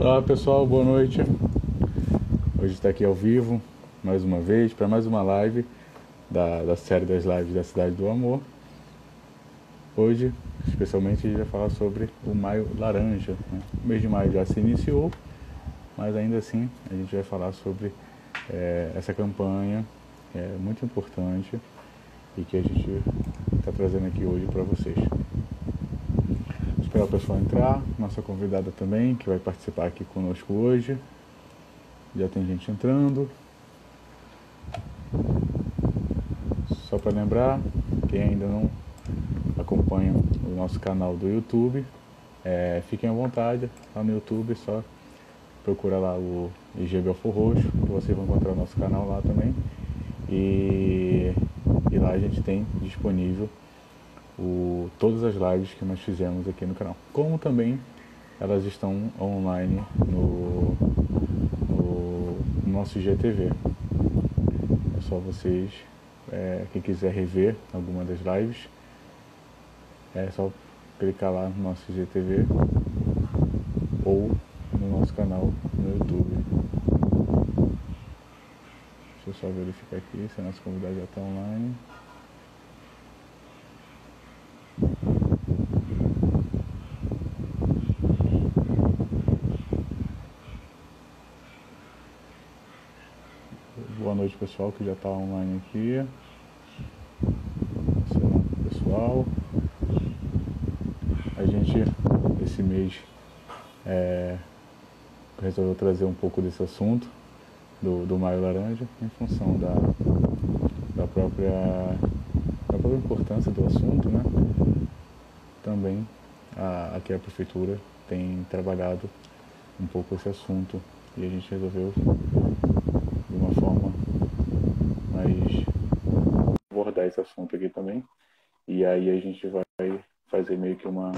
Olá pessoal, boa noite. Hoje está aqui ao vivo, mais uma vez, para mais uma live da série das lives da Cidade do Amor. Hoje, especialmente, a gente vai falar sobre o Maio Laranja, né? O mês de maio já se iniciou, mas ainda assim a gente vai falar sobre essa campanha muito importante e que a gente está trazendo aqui hoje para vocês. Esperar o pessoal entrar, nossa convidada também, que vai participar aqui conosco hoje. Já tem gente entrando. Só para lembrar, quem ainda não acompanha o nosso canal do YouTube, fiquem à vontade, lá no YouTube, só procura lá o IG Belfor Roxo, que vocês vão encontrar o nosso canal lá também. E lá a gente tem disponível todas as lives que nós fizemos aqui no canal, como também elas estão online no nosso IGTV. É só vocês, quem quiser rever alguma das lives, é só clicar lá no nosso IGTV ou no nosso canal no YouTube. Deixa eu só verificar aqui se a nossa convidada já está online. Boa noite pessoal que já está online aqui. Pessoal, a gente esse mês resolveu trazer um pouco desse assunto do Maio Laranja em função da própria importância do assunto, né? Também aqui a prefeitura tem trabalhado um pouco esse assunto e a gente resolveu de uma forma mais abordar esse assunto aqui também. E aí a gente vai fazer meio que uma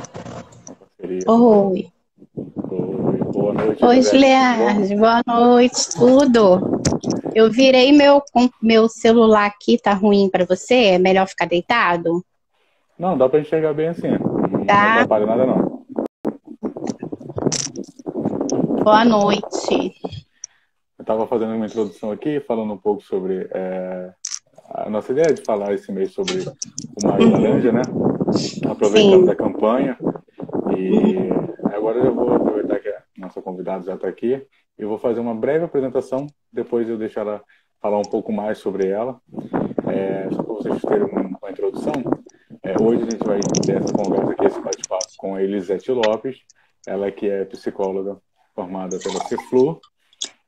parceria. Oi. Oi, boa noite. Oi, Juliane. Boa noite, tudo. Eu virei meu celular aqui, tá ruim para você? É melhor ficar deitado? Não, dá para enxergar bem assim. Não Tá. atrapalha nada não. Boa noite. Eu estava fazendo uma introdução aqui, falando um pouco sobre a nossa ideia de falar esse mês sobre o Maio Laranja, né? Aproveitando Sim. da campanha. E agora eu vou aproveitar que a nossa convidada já está aqui. Eu vou fazer uma breve apresentação, depois eu deixo ela falar um pouco mais sobre ela. Só para vocês terem uma introdução, hoje a gente vai ter essa conversa aqui, esse bate-papo com a Elisete Lopes, ela que é psicóloga formada pela Ceflu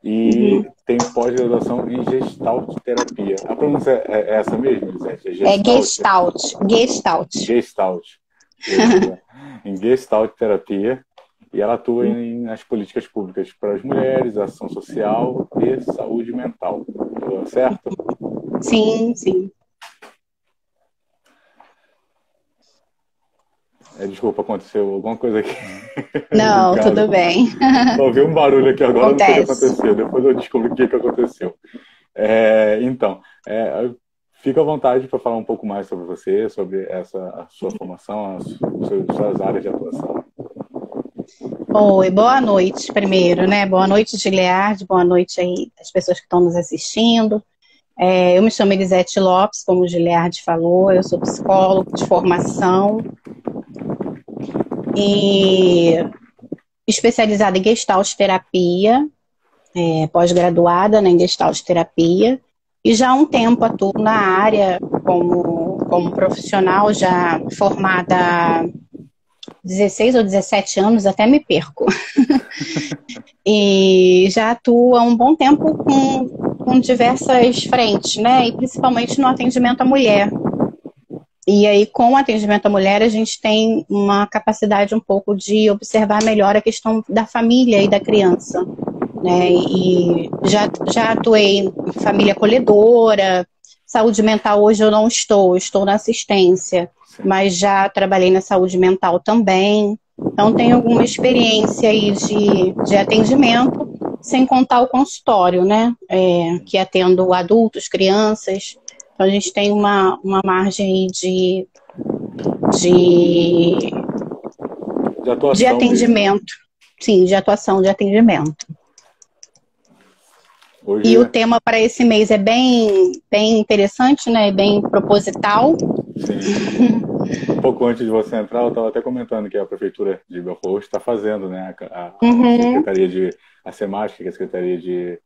e tem pós-graduação em Gestalt terapia. A pronúncia é essa mesmo, Elisete? Gestalt. Gestalt. Em Gestalt terapia. E ela atua nas políticas públicas para as mulheres, ação social e saúde mental. Tudo certo? Sim, sim. Desculpa, aconteceu alguma coisa aqui. Não, tudo bem. Ouvi um barulho aqui agora, Acontece. Não sei o que aconteceu. Depois eu descubro o que aconteceu. Então, fica à vontade para falar um pouco mais sobre você, sobre a sua formação, as suas áreas de atuação. Oi, boa noite primeiro, né? Boa noite, Gilead, boa noite aí às pessoas que estão nos assistindo. Eu me chamo Elisete Lopes, como o Gilead falou, eu sou psicóloga de formação e especializada em Gestalt terapia, pós-graduada, né, em Gestalt terapia, e já há um tempo atuo na área como profissional, já formada há 16 ou 17 anos, até me perco. E já atuo há um bom tempo com diversas frentes, né? E principalmente no atendimento à mulher. E aí, com o atendimento à mulher, a gente tem uma capacidade um pouco de observar melhor a questão da família e da criança, né? E já atuei em família acolhedora, saúde mental hoje eu não estou na assistência, mas já trabalhei na saúde mental também. Então, tenho alguma experiência aí de atendimento, sem contar o consultório, né? Que atendo adultos, crianças. Então, a gente tem uma margem aí de atuação atendimento. sim, de atuação, de atendimento. Hoje, E o tema para esse mês é bem interessante, né? Bem proposital. sim. Um pouco antes de você entrar, eu estava até comentando que a Prefeitura de Belfort está fazendo, né, a Secretaria de a SEMASC, que é a Secretaria de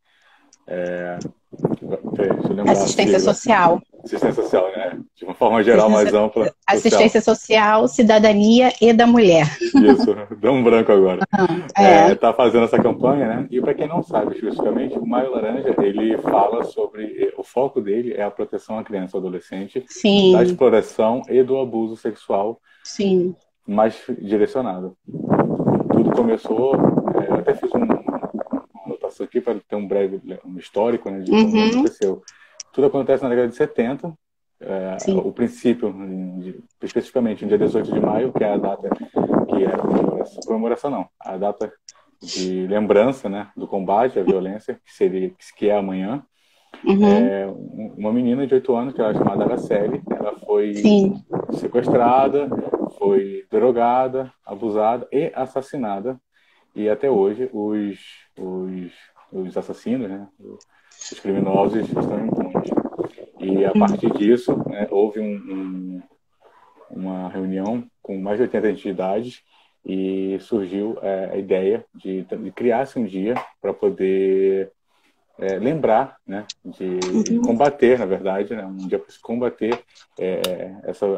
deixa eu lembrar a Assistência sigla. social. Assistência social, né? De uma forma geral mais ampla, social. Assistência social, cidadania e da mulher. Isso, deu um branco agora. É. Tá fazendo essa campanha, né? E para quem não sabe especificamente, o Maio Laranja, ele fala sobre, o foco dele é a proteção à criança e ao adolescente Sim. da exploração e do abuso sexual, sim, mais direcionado. Tudo começou, eu até fiz uma anotação aqui para ter um breve histórico, né, de como aconteceu. Tudo acontece na década de 70, o princípio, especificamente no dia 18 de maio, que é a data que é comemoração não, a data de lembrança, né, do combate à violência, que é amanhã. Uma menina de 8 anos, que ela é chamada Araceli, ela foi sequestrada, foi drogada, abusada e assassinada. E até hoje os assassinos, né, os criminosos estão impunes. E a partir disso, né, houve uma reunião com mais de 80 entidades e surgiu a ideia de criar-se um dia para poder lembrar, né, de combater, na verdade, né, um dia para se combater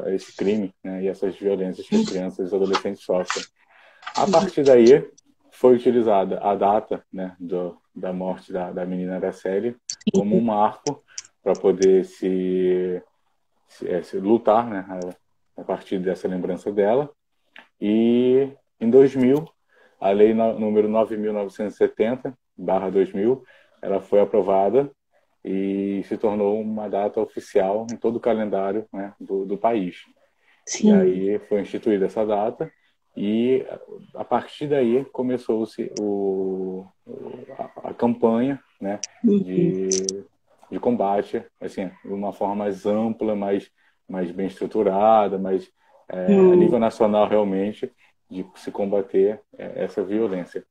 esse crime, né, e essas violências que as crianças e os adolescentes sofrem. A partir daí, foi utilizada a data, né, da morte da menina Araceli como um marco para poder se lutar, né, a partir dessa lembrança dela. E em 2000, a lei número 9.970/2000, ela foi aprovada e se tornou uma data oficial em todo o calendário, né, do país. Sim. E aí foi instituída essa data e a partir daí começou-se a campanha, né, de combate, assim, de uma forma mais ampla, mais bem estruturada, mais a nível nacional realmente, de se combater essa violência.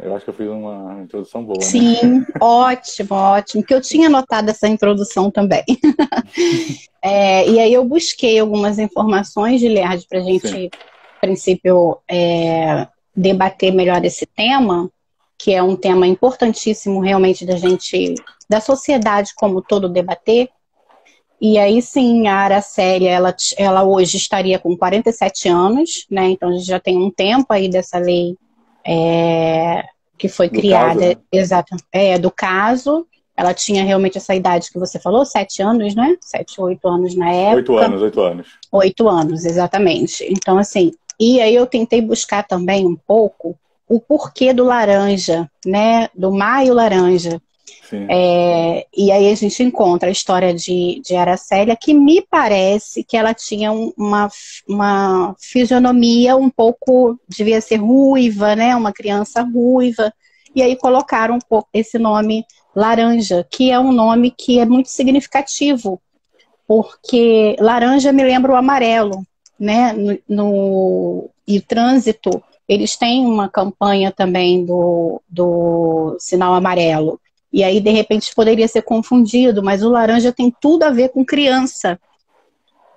Eu acho que eu fiz uma introdução boa, né? Sim, ótimo, ótimo, que eu tinha notado essa introdução também. E aí eu busquei algumas informações, Giliard, para a gente, a princípio, debater melhor esse tema, que é um tema importantíssimo realmente da sociedade como todo debater. E aí sim, a Araceli, ela hoje estaria com 47 anos, né? Então a gente já tem um tempo aí dessa lei que foi criada, caso, né? Exato, do caso. Ela tinha realmente essa idade que você falou, 7 anos, né? 7, 8 anos na época. 8 anos. 8 anos, exatamente. Então, assim, e aí eu tentei buscar também um pouco o porquê do laranja, né? Do Maio Laranja. Sim. E aí a gente encontra a história de Aracélia, que me parece que ela tinha uma fisionomia um pouco, devia ser ruiva, né? Uma criança ruiva. E aí colocaram um pouco esse nome Laranja, que é um nome que é muito significativo, porque laranja me lembra o amarelo, né? E o trânsito, eles têm uma campanha também do sinal amarelo. E aí, de repente, poderia ser confundido, mas o laranja tem tudo a ver com criança.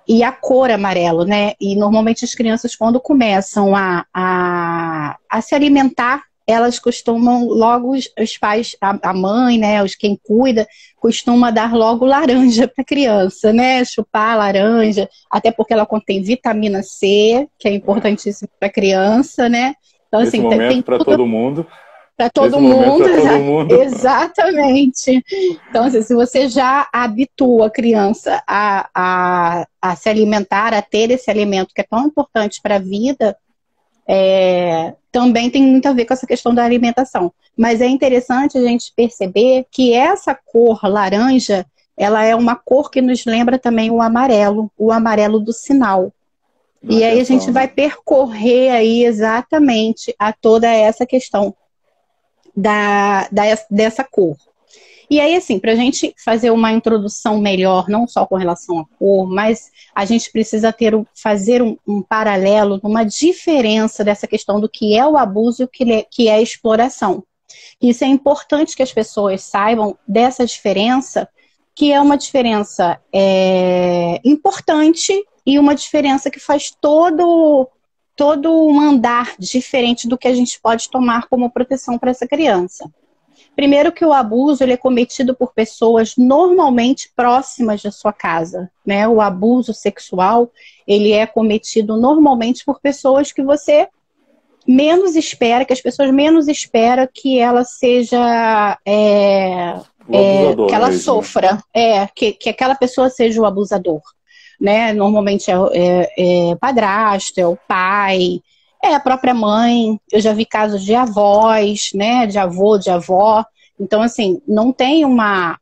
E a cor amarelo, né? E normalmente as crianças, quando começam a se alimentar, elas costumam logo, os pais, a mãe, né, quem cuida, costuma dar logo laranja para a criança, né, chupar a laranja, até porque ela contém vitamina C, que é importantíssimo para a criança, né. Então, nesse assim, momento, para todo mundo. Para todo mundo, exatamente. Então, assim, se você já habitua a criança a se alimentar, a ter esse alimento que é tão importante para a vida, também tem muito a ver com essa questão da alimentação. Mas é interessante a gente perceber que essa cor laranja, ela é uma cor que nos lembra também o amarelo do sinal. E aí a gente vai percorrer aí exatamente a toda essa questão dessa cor. E aí, assim, para a gente fazer uma introdução melhor, não só com relação à cor, mas a gente precisa fazer um paralelo, uma diferença dessa questão do que é o abuso e o que é a exploração. Isso é importante que as pessoas saibam dessa diferença, que é uma diferença importante e uma diferença que faz todo um andar diferente do que a gente pode tomar como proteção para essa criança. Primeiro que o abuso ele é cometido por pessoas normalmente próximas da sua casa, né? O abuso sexual ele é cometido normalmente por pessoas que você menos espera, que as pessoas menos esperam que ela seja, que ela sofra, que aquela pessoa seja o abusador, né? Normalmente é padrasto, é o pai, é a própria mãe. Eu já vi casos de avós, né? De avô, de avó. Então, assim, não tem uma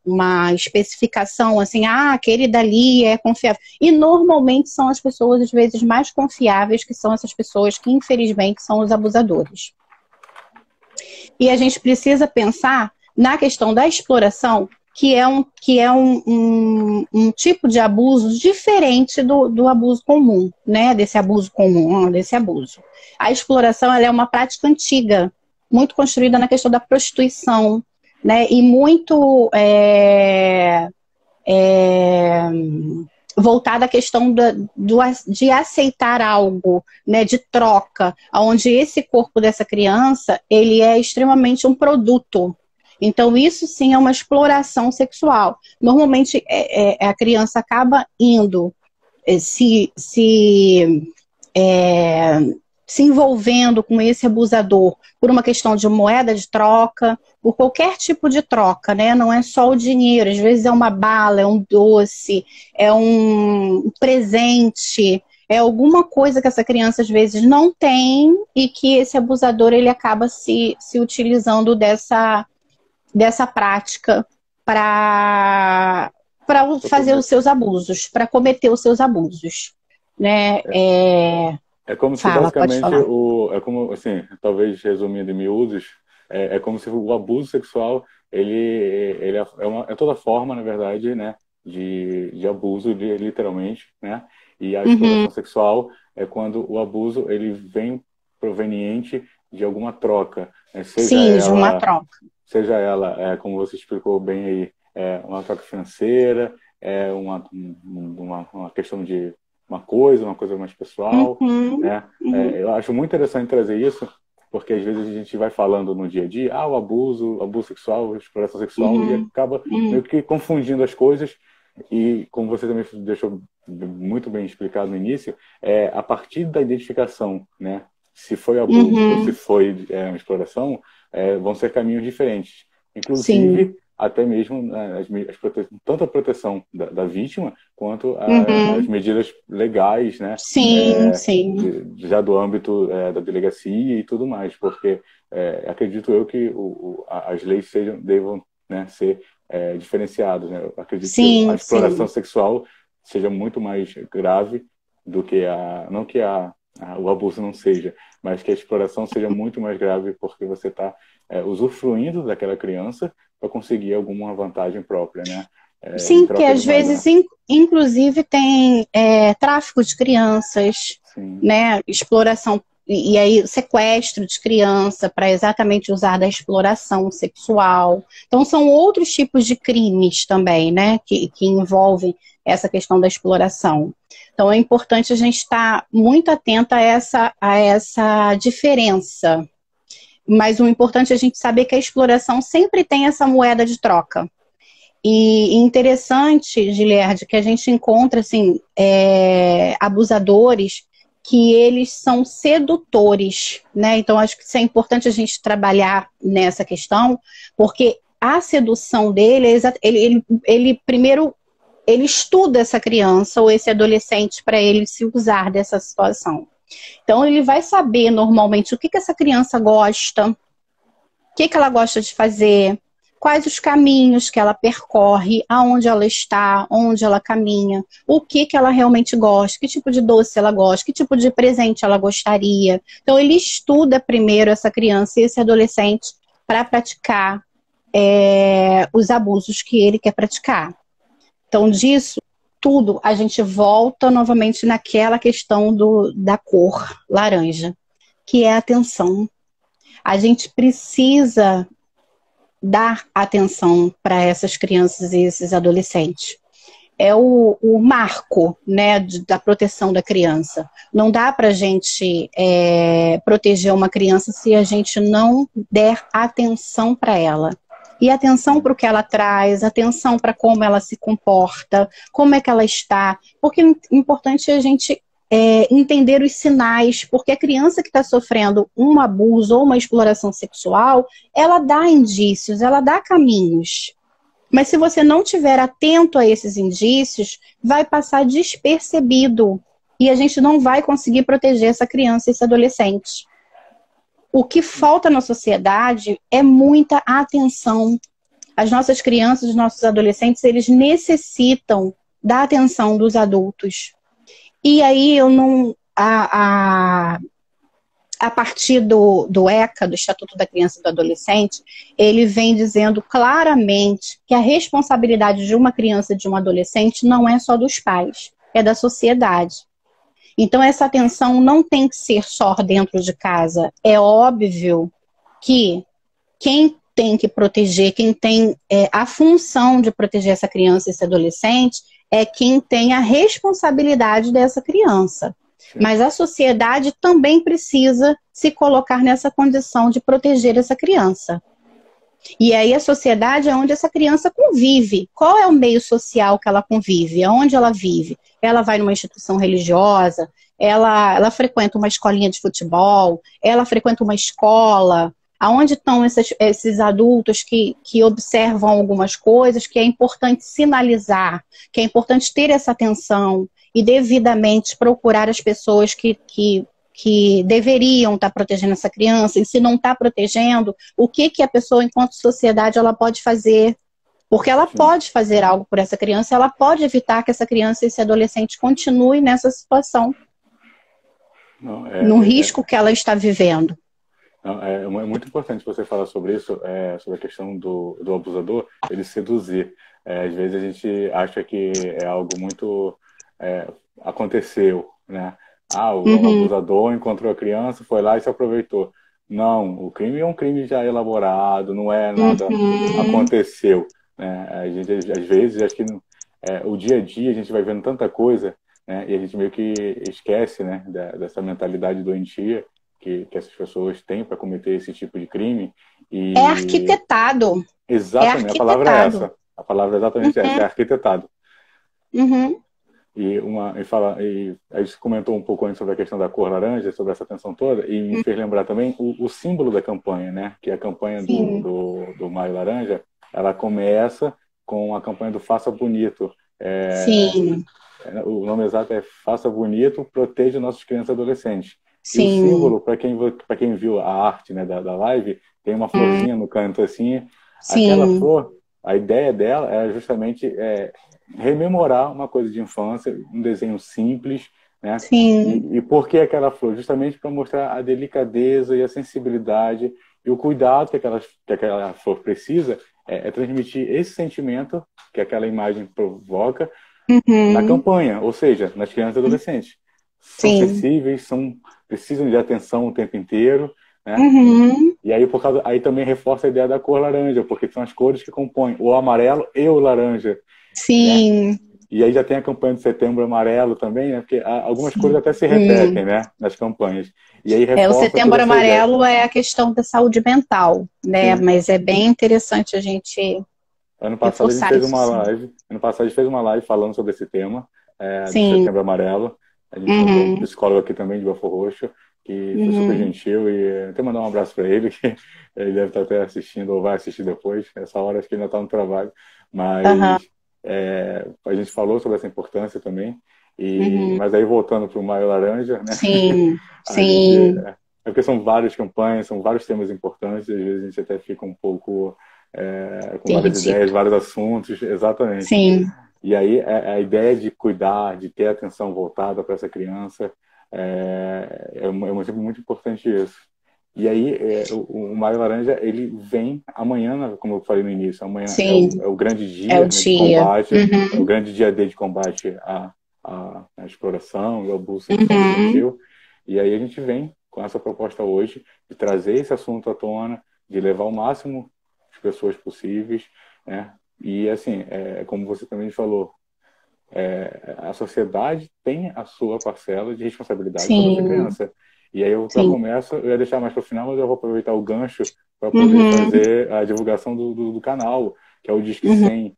especificação assim, aquele dali é confiável. E normalmente são as pessoas, às vezes, mais confiáveis, que são essas pessoas que, infelizmente, são os abusadores. E a gente precisa pensar na questão da exploração, que é um tipo de abuso diferente do abuso comum, né? Desse abuso comum, desse abuso. A exploração ela é uma prática antiga, muito construída na questão da prostituição, né? E muito voltada à questão de aceitar algo, né? De troca, onde esse corpo dessa criança ele é extremamente um produto. Então, isso sim é uma exploração sexual. Normalmente, a criança acaba indo, se envolvendo com esse abusador por uma questão de moeda de troca, por qualquer tipo de troca, né? Não é só o dinheiro, às vezes é uma bala, é um doce, é um presente, é alguma coisa que essa criança às vezes não tem e que esse abusador ele acaba se utilizando dessa prática para fazer os seus abusos, para cometer os seus abusos, né? É como se basicamente é como assim, talvez resumindo em miúdos, é como se o abuso sexual ele é toda forma, na verdade, né, de abuso, literalmente, né? E a exploração sexual é quando o abuso ele vem proveniente de alguma troca, né? De uma troca. Seja ela, como você explicou bem aí, uma troca financeira, uma questão de uma coisa mais pessoal, né? Eu acho muito interessante trazer isso, porque às vezes a gente vai falando no dia a dia, o abuso sexual, exploração sexual, e acaba meio que confundindo as coisas. E como você também deixou muito bem explicado no início, a partir da identificação, né? Se foi abuso ou se foi uma exploração, vão ser caminhos diferentes. Inclusive, até mesmo tanto a proteção da vítima, quanto as medidas legais, né? Já do âmbito da delegacia e tudo mais, porque acredito eu que as leis devam, né, ser diferenciadas, né? Eu acredito que a exploração sexual seja muito mais grave do que não que o abuso não seja, mas que a exploração seja muito mais grave, porque você está usufruindo daquela criança para conseguir alguma vantagem própria, né? Sim, que às vezes, inclusive, tem tráfico de crianças, né? Exploração, e aí sequestro de criança para exatamente usar da exploração sexual. Então, são outros tipos de crimes também, né? Que envolvem essa questão da exploração. Então, é importante a gente estar muito atenta a essa diferença. Mas o importante é a gente saber que a exploração sempre tem essa moeda de troca. E interessante, Gilierde, que a gente encontra assim, abusadores que eles são sedutores, né? Então, acho que isso é importante a gente trabalhar nessa questão, porque a sedução dele, ele primeiro, ele estuda essa criança ou esse adolescente para ele se usar dessa situação. Então, ele vai saber normalmente o que essa criança gosta, o que ela gosta de fazer, quais os caminhos que ela percorre, aonde ela está, onde ela caminha, o que ela realmente gosta, que tipo de doce ela gosta, que tipo de presente ela gostaria. Então, ele estuda primeiro essa criança e esse adolescente para praticar os abusos que ele quer praticar. Então, disso tudo, a gente volta novamente naquela questão da cor laranja, que é a atenção. A gente precisa dar atenção para essas crianças e esses adolescentes. É o marco, né, da proteção da criança. Não dá para a gente proteger uma criança se a gente não der atenção para ela. E atenção para o que ela traz, atenção para como ela se comporta, como é que ela está. Porque é importante a gente entender os sinais, porque a criança que está sofrendo um abuso ou uma exploração sexual, ela dá indícios, ela dá caminhos. Mas se você não estiver atento a esses indícios, vai passar despercebido. E a gente não vai conseguir proteger essa criança e esse adolescente. O que falta na sociedade é muita atenção. As nossas crianças, os nossos adolescentes, eles necessitam da atenção dos adultos. E aí eu não... A partir do ECA, do Estatuto da Criança e do Adolescente, ele vem dizendo claramente que a responsabilidade de uma criança e de um adolescente não é só dos pais, é da sociedade. Então, essa atenção não tem que ser só dentro de casa. É óbvio que quem tem que proteger, quem tem a função de proteger essa criança e esse adolescente, é quem tem a responsabilidade dessa criança. Mas a sociedade também precisa se colocar nessa condição de proteger essa criança. E aí a sociedade é onde essa criança convive. Qual é o meio social que ela convive? Aonde ela vive? Ela vai numa instituição religiosa, ela frequenta uma escolinha de futebol, ela frequenta uma escola. Aonde estão esses adultos que observam algumas coisas que é importante sinalizar, que é importante ter essa atenção e devidamente procurar as pessoas que deveriam estar protegendo essa criança, e se não está protegendo, o que a pessoa, enquanto sociedade, ela pode fazer? Porque ela pode fazer algo por essa criança, ela pode evitar que essa criança e esse adolescente continue nessa situação, no risco que ela está vivendo. Não, é muito importante você falar sobre isso, sobre a questão do abusador, ele seduzir. Às vezes a gente acha que é algo muito... aconteceu, né? O abusador encontrou a criança, foi lá e se aproveitou. Não, o crime é um crime já elaborado, não é nada aconteceu. Né? A gente, às vezes, acho que o dia a dia a gente vai vendo tanta coisa, né? E a gente meio que esquece, né, dessa mentalidade doentia que essas pessoas têm para cometer esse tipo de crime. E... É arquitetado. Exatamente, a palavra é essa. A palavra é exatamente essa, é arquitetado. E a gente comentou um pouco antes sobre a questão da cor laranja, sobre essa tensão toda, e me fez lembrar também o símbolo da campanha, né? Que é a campanha do Maio Laranja, ela começa com a campanha do Faça Bonito. Sim. O nome exato é Faça Bonito, proteja nossos crianças e adolescentes. Sim. E o símbolo, para quem viu a arte, né, da live, tem uma florzinha no canto assim. Sim. Aquela flor, a ideia dela era justamente rememorar uma coisa de infância, um desenho simples, né? Sim. E por que aquela flor? Justamente para mostrar a delicadeza e a sensibilidade e o cuidado que aquela flor precisa transmitir esse sentimento que aquela imagem provoca na campanha, ou seja, nas crianças e adolescentes. São sensíveis, precisam de atenção o tempo inteiro, né? E aí também reforça a ideia da cor laranja, porque são as cores que compõem o amarelo e o laranja. Sim. Né? E aí já tem a campanha de Setembro Amarelo também, né? Porque algumas cores até se repetem, né? Nas campanhas. E aí o Setembro Amarelo é a questão da saúde mental, né? Sim. Mas é bem interessante a gente Ano passado a gente fez uma live. Ano passado a gente fez uma live falando sobre esse tema do Setembro Amarelo. A gente tem um psicólogo aqui também de Belford Roxo, que foi super gentil, e até mandar um abraço para ele, que ele deve estar até assistindo ou vai assistir depois. Essa hora acho que ele ainda está no trabalho, mas a gente falou sobre essa importância também. Mas aí voltando para o Maio Laranja, né? Sim, sim. Porque são várias campanhas, são vários temas importantes, às vezes a gente até fica um pouco com várias ideias, vários assuntos, exatamente. Sim. E aí a ideia de cuidar, de ter atenção voltada para essa criança, é muito importante isso. E aí, o Maio Laranja, ele vem amanhã, né, como eu falei no início, amanhã Sim, é o grande dia, é o né, de dia. combate, é o Uhum, grande dia D de combate à exploração e ao abuso sexual uhum, infantil. E aí a gente vem com essa proposta hoje de trazer esse assunto à tona, de levar o máximo de pessoas possíveis, né? E assim, como você também falou, a sociedade tem a sua parcela de responsabilidade sobre essa sim, criança. E aí eu já sim. começo, eu ia deixar mais para o final, mas eu vou aproveitar o gancho para poder Uhum, fazer a divulgação do canal, que é o Disque uhum, 100. O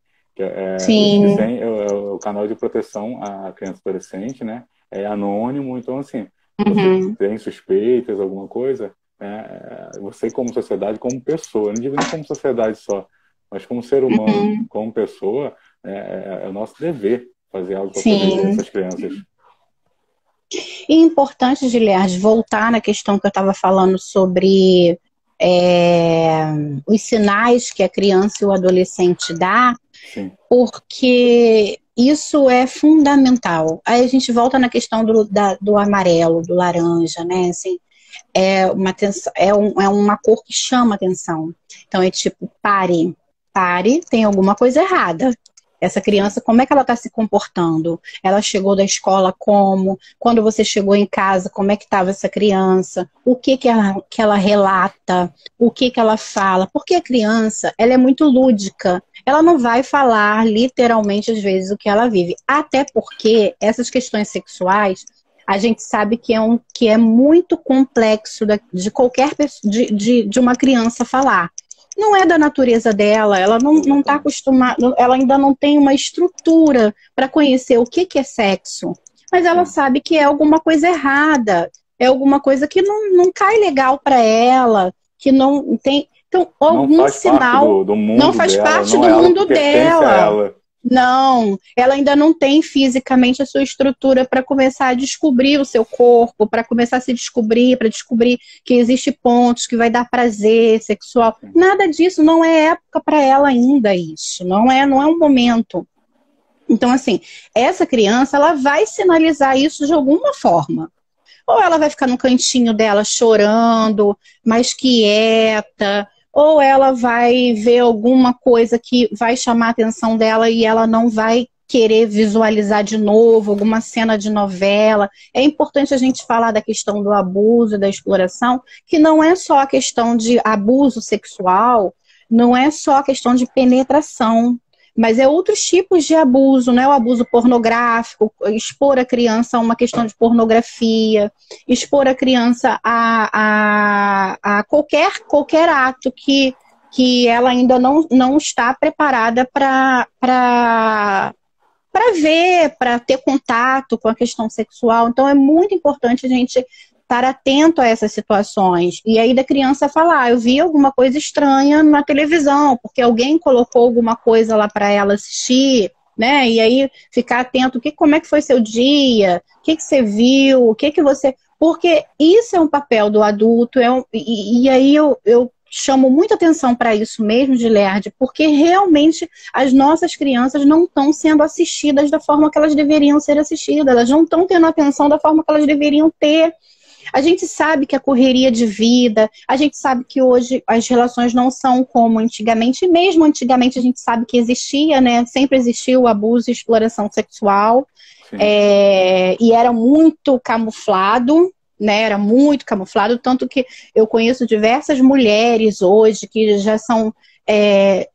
Disque sim, 100 é o canal de proteção à criança e adolescente, né? É anônimo, então assim, se você uhum, tem suspeitas, alguma coisa, né, você como sociedade, como pessoa, eu não digo nem como sociedade só, mas como ser humano, uhum, como pessoa, é o nosso dever fazer algo para proteger sim. essas crianças. E é importante, Giliard, voltar na questão que eu estava falando sobre é, os sinais que a criança e o adolescente dá, Sim, porque isso é fundamental. Aí a gente volta na questão do amarelo, do laranja, né? Assim, é uma cor que chama atenção. Então é tipo, pare, tem alguma coisa errada. Essa sim, criança, como é que ela está se comportando? Ela chegou da escola como? Quando você chegou em casa, como é que estava essa criança? O que ela relata? O que ela fala? Porque a criança, ela é muito lúdica. Ela não vai falar literalmente, às vezes, o que ela vive. Até porque essas questões sexuais a gente sabe que é muito complexo de qualquer de uma criança falar. Não é da natureza dela, ela não está exatamente. acostumada, ela ainda não tem uma estrutura para conhecer o que é sexo. Mas ela Sim. sabe que é alguma coisa errada, é alguma coisa que não cai legal para ela, que não tem. Então, Não algum faz parte sinal do não mundo faz dela, parte não do é algo que mundo pertence a dela. ela. Não, ela ainda não tem fisicamente a sua estrutura para começar a descobrir o seu corpo, para começar a se descobrir, para descobrir que existe pontos, que vai dar prazer sexual. Sim, Nada disso, não é época para ela ainda isso, não é um momento. Então, assim, essa criança, ela vai sinalizar isso de alguma forma. Ou ela vai ficar no cantinho dela chorando, mais quieta, ou ela vai ver alguma coisa que vai chamar a atenção dela e ela não vai querer visualizar de novo alguma cena de novela. É importante a gente falar da questão do abuso, da exploração, que não é só a questão de abuso sexual, não é só a questão de penetração, mas é outros tipos de abuso, né? O abuso pornográfico, expor a criança a uma questão de pornografia, expor a criança a qualquer ato que ela ainda não está preparada para ver, para ter contato com a questão sexual. Então é muito importante a gente estar atento a essas situações. E aí da criança falar, eu vi alguma coisa estranha na televisão, porque alguém colocou alguma coisa lá para ela assistir, né? E aí ficar atento, como é que foi seu dia? O que você viu? O que você... Porque isso é um papel do adulto, e aí eu chamo muita atenção para isso mesmo, Gilerde, porque realmente as nossas crianças não estão sendo assistidas da forma que elas deveriam ser assistidas, elas não estão tendo atenção da forma que elas deveriam ter. A gente sabe que a correria de vida, a gente sabe que hoje as relações não são como antigamente, e mesmo antigamente a gente sabe que existia, né? Sempre existiu o abuso e exploração sexual, sim, e era muito camuflado, né? Era muito camuflado, tanto que eu conheço diversas mulheres hoje que já são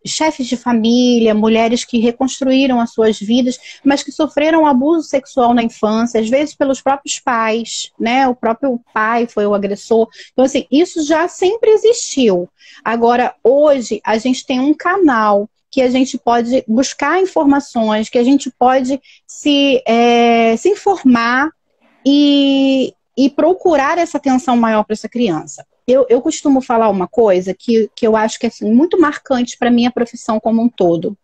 chefes de família, mulheres que reconstruíram as suas vidas, mas que sofreram abuso sexual na infância, às vezes pelos próprios pais, né? O próprio pai foi o agressor. Então, assim, isso já sempre existiu. Agora, hoje, a gente tem um canal que a gente pode buscar informações, que a gente pode se informar e procurar essa atenção maior para essa criança. Eu costumo falar uma coisa que eu acho que é assim, muito marcante para a minha profissão como um todo.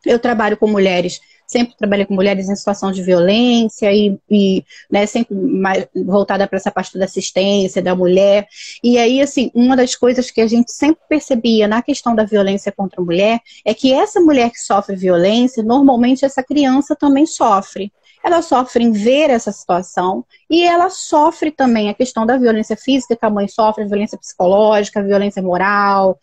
Eu trabalho com mulheres, sempre trabalhei com mulheres em situação de violência né, sempre mais voltada para essa parte da assistência da mulher. E aí, assim, uma das coisas que a gente sempre percebia na questão da violência contra a mulher é que essa mulher que sofre violência, normalmente essa criança também sofre. ela sofre em ver essa situação e ela sofre também a questão da violência física que a mãe sofre, a violência psicológica, a violência moral,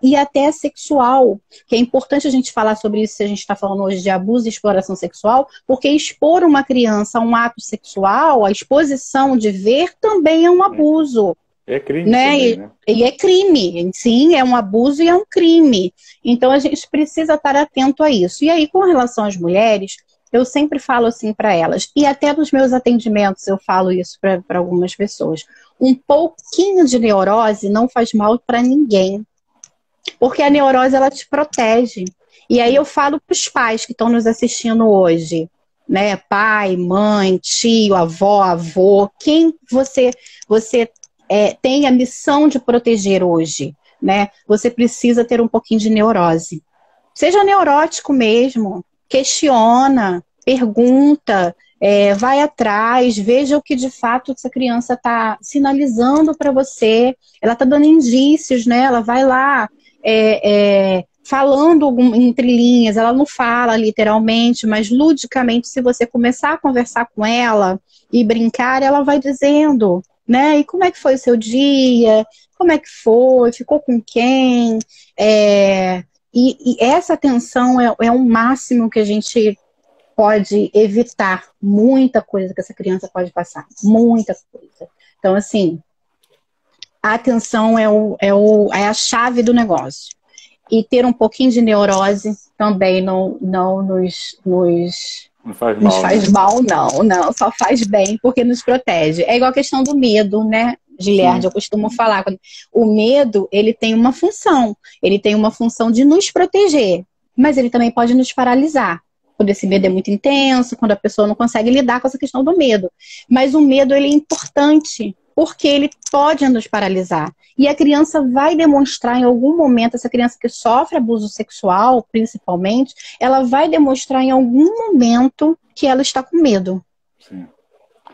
e até sexual, que é importante a gente falar sobre isso se a gente está falando hoje de abuso e exploração sexual, porque expor uma criança a um ato sexual, a exposição de ver também é um abuso. É crime também, né? E é crime, sim, é um abuso e é um crime. Então a gente precisa estar atento a isso. E aí, com relação às mulheres, eu sempre falo assim para elas, e até nos meus atendimentos eu falo isso para algumas pessoas. Um pouquinho de neurose não faz mal para ninguém, porque a neurose ela te protege. E aí eu falo para os pais que estão nos assistindo hoje, né? Pai, mãe, tio, avó, avô, quem você tem a missão de proteger hoje, né? Você precisa ter um pouquinho de neurose. Seja neurótico mesmo, questiona, pergunta, vai atrás, veja o que de fato essa criança está sinalizando para você. Ela está dando indícios, né? Ela vai lá falando entre linhas, ela não fala literalmente, mas ludicamente, se você começar a conversar com ela e brincar, ela vai dizendo, né? E como é que foi o seu dia? Como é que foi? Ficou com quem? E essa atenção é o máximo que a gente pode evitar. Muita coisa que essa criança pode passar. Muita coisa. Então, assim, a atenção é a chave do negócio. E ter um pouquinho de neurose também não nos faz mal, não, só faz bem, porque nos protege. É igual a questão do medo, né, Giliardi? Eu costumo falar, o medo, ele tem uma função de nos proteger, mas ele também pode nos paralisar, quando esse medo é muito intenso, quando a pessoa não consegue lidar com essa questão do medo. Mas o medo, ele é importante, porque ele pode nos paralisar. E a criança vai demonstrar em algum momento, essa criança que sofre abuso sexual, principalmente, ela vai demonstrar em algum momento que ela está com medo. Sim.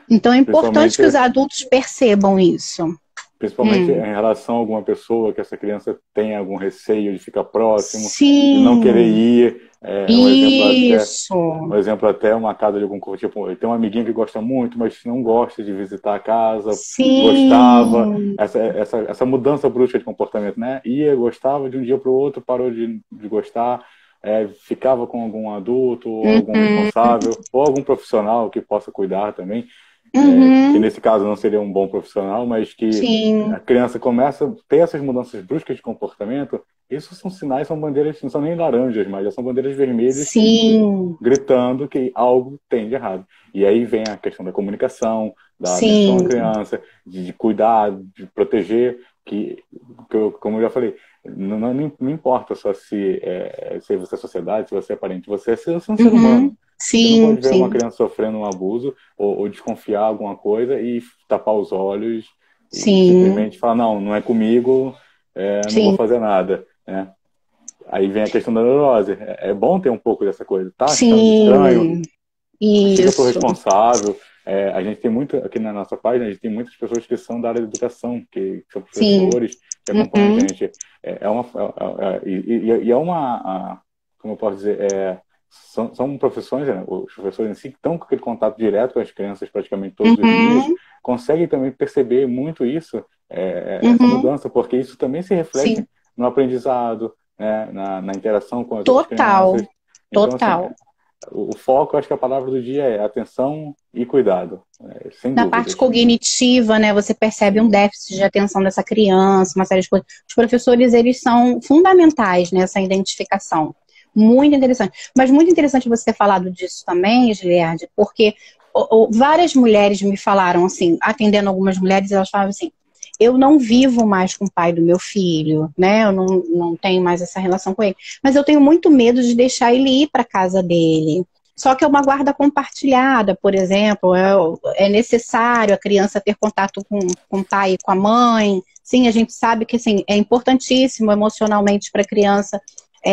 Então é importante que os adultos percebam isso. Principalmente em relação a alguma pessoa que essa criança tenha algum receio de ficar próximo, Sim. de não querer ir. Isso. Um exemplo até uma casa de algum tipo, tem uma amiguinha que gosta muito, mas não gosta de visitar a casa. Sim. Gostava. Essa mudança brusca de comportamento, né? Gostava de um dia para o outro, parou de gostar. Ficava com algum adulto, ou algum responsável, ou algum profissional que possa cuidar também. Que nesse caso não seria um bom profissional, mas que a criança começa a ter essas mudanças bruscas de comportamento. Isso são sinais, são bandeiras, não são nem laranjas, mas já são bandeiras vermelhas gritando que algo tem de errado. E aí vem a questão da comunicação, da atenção à criança, de cuidar, de proteger, como eu já falei, não importa só se você é sociedade, se você é parente, você é um ser humano. Você não pode ver uma criança sofrendo um abuso ou desconfiar alguma coisa e tapar os olhos e simplesmente falar, não é comigo, não vou fazer nada. Né? Aí vem a questão da neurose. É bom ter um pouco dessa coisa, tá? Achando estranho, fica pro responsável. A gente tem muito, aqui na nossa página, a gente tem muitas pessoas que são da área de educação, que são professores, que acompanham a gente. Como eu posso dizer, são profissões, né? Os professores em si que estão com aquele contato direto com as crianças praticamente todos os dias, conseguem também perceber muito isso, essa mudança, porque isso também se reflete no aprendizado, né? na interação com as outras crianças. Então, assim, o foco, acho que a palavra do dia é atenção e cuidado. Sem na parte cognitiva, né, você percebe um déficit de atenção dessa criança, uma série de coisas. Os professores, eles são fundamentais nessa identificação. Muito interessante. Mas muito interessante você ter falado disso também, Giliardi, porque várias mulheres me falaram assim, atendendo algumas mulheres, elas falavam assim, eu não vivo mais com o pai do meu filho, né? Eu não tenho mais essa relação com ele. Mas eu tenho muito medo de deixar ele ir para casa dele. Só que é uma guarda compartilhada, por exemplo. É necessário a criança ter contato com o pai e com a mãe. Sim, a gente sabe que assim, é importantíssimo emocionalmente para a criança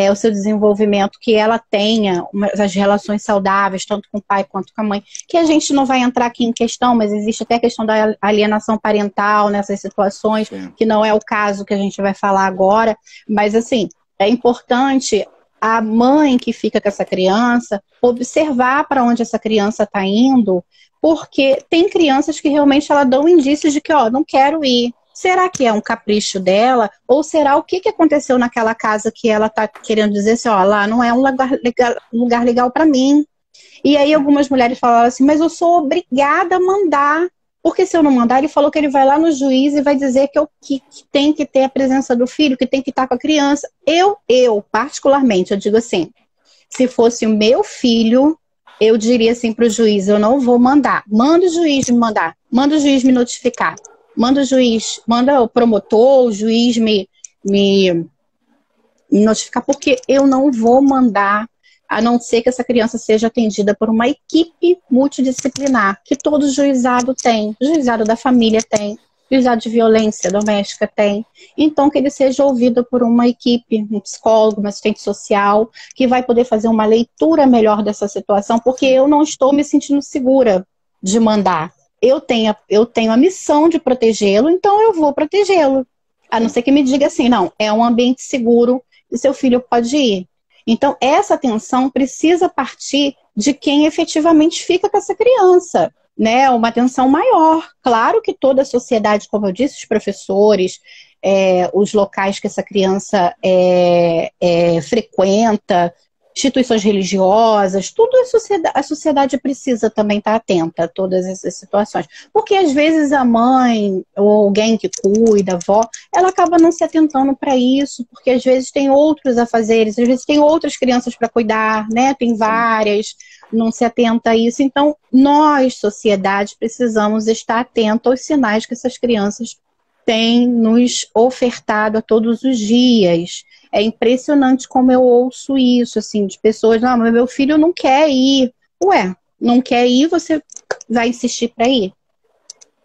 o seu desenvolvimento, que ela tenha as relações saudáveis, tanto com o pai quanto com a mãe, que a gente não vai entrar aqui em questão, mas existe até a questão da alienação parental nessas situações, que não é o caso que a gente vai falar agora, mas assim, é importante a mãe que fica com essa criança observar para onde essa criança está indo, porque tem crianças que realmente ela dão indícios de que, ó, não quero ir. Será que é um capricho dela? Ou será o que aconteceu naquela casa que ela está querendo dizer assim, ó, lá não é um lugar legal para mim. E aí algumas mulheres falaram assim, mas eu sou obrigada a mandar. Porque se eu não mandar, ele falou que ele vai lá no juiz e vai dizer que tem que ter a presença do filho, que tem que estar com a criança. Eu, particularmente, eu digo assim, se fosse o meu filho, eu diria assim para o juiz, eu não vou mandar. Manda o juiz me mandar, manda o juiz me notificar, manda o juiz, manda o promotor, o juiz me notificar, porque eu não vou mandar, a não ser que essa criança seja atendida por uma equipe multidisciplinar, que todo juizado tem, o juizado da família tem, o juizado de violência doméstica tem. Então, que ele seja ouvido por uma equipe, um psicólogo, um assistente social, que vai poder fazer uma leitura melhor dessa situação, porque eu não estou me sentindo segura de mandar. Eu tenho a missão de protegê-lo, então eu vou protegê-lo. A não ser que me diga assim, não, é um ambiente seguro e seu filho pode ir. Então, essa atenção precisa partir de quem efetivamente fica com essa criança, né? Uma atenção maior. Claro que toda a sociedade, como eu disse, os professores, os locais que essa criança frequenta, instituições religiosas, tudo a sociedade precisa também estar atenta a todas essas situações. Porque às vezes a mãe ou alguém que cuida, a avó, ela acaba não se atentando para isso, porque às vezes tem outros afazeres, às vezes tem outras crianças para cuidar, né? Tem várias, não se atenta a isso. Então, nós, sociedade, precisamos estar atentos aos sinais que essas crianças têm nos ofertado a todos os dias. É impressionante como eu ouço isso, assim, de pessoas, não, mas meu filho não quer ir. Ué, não quer ir, você vai insistir para ir?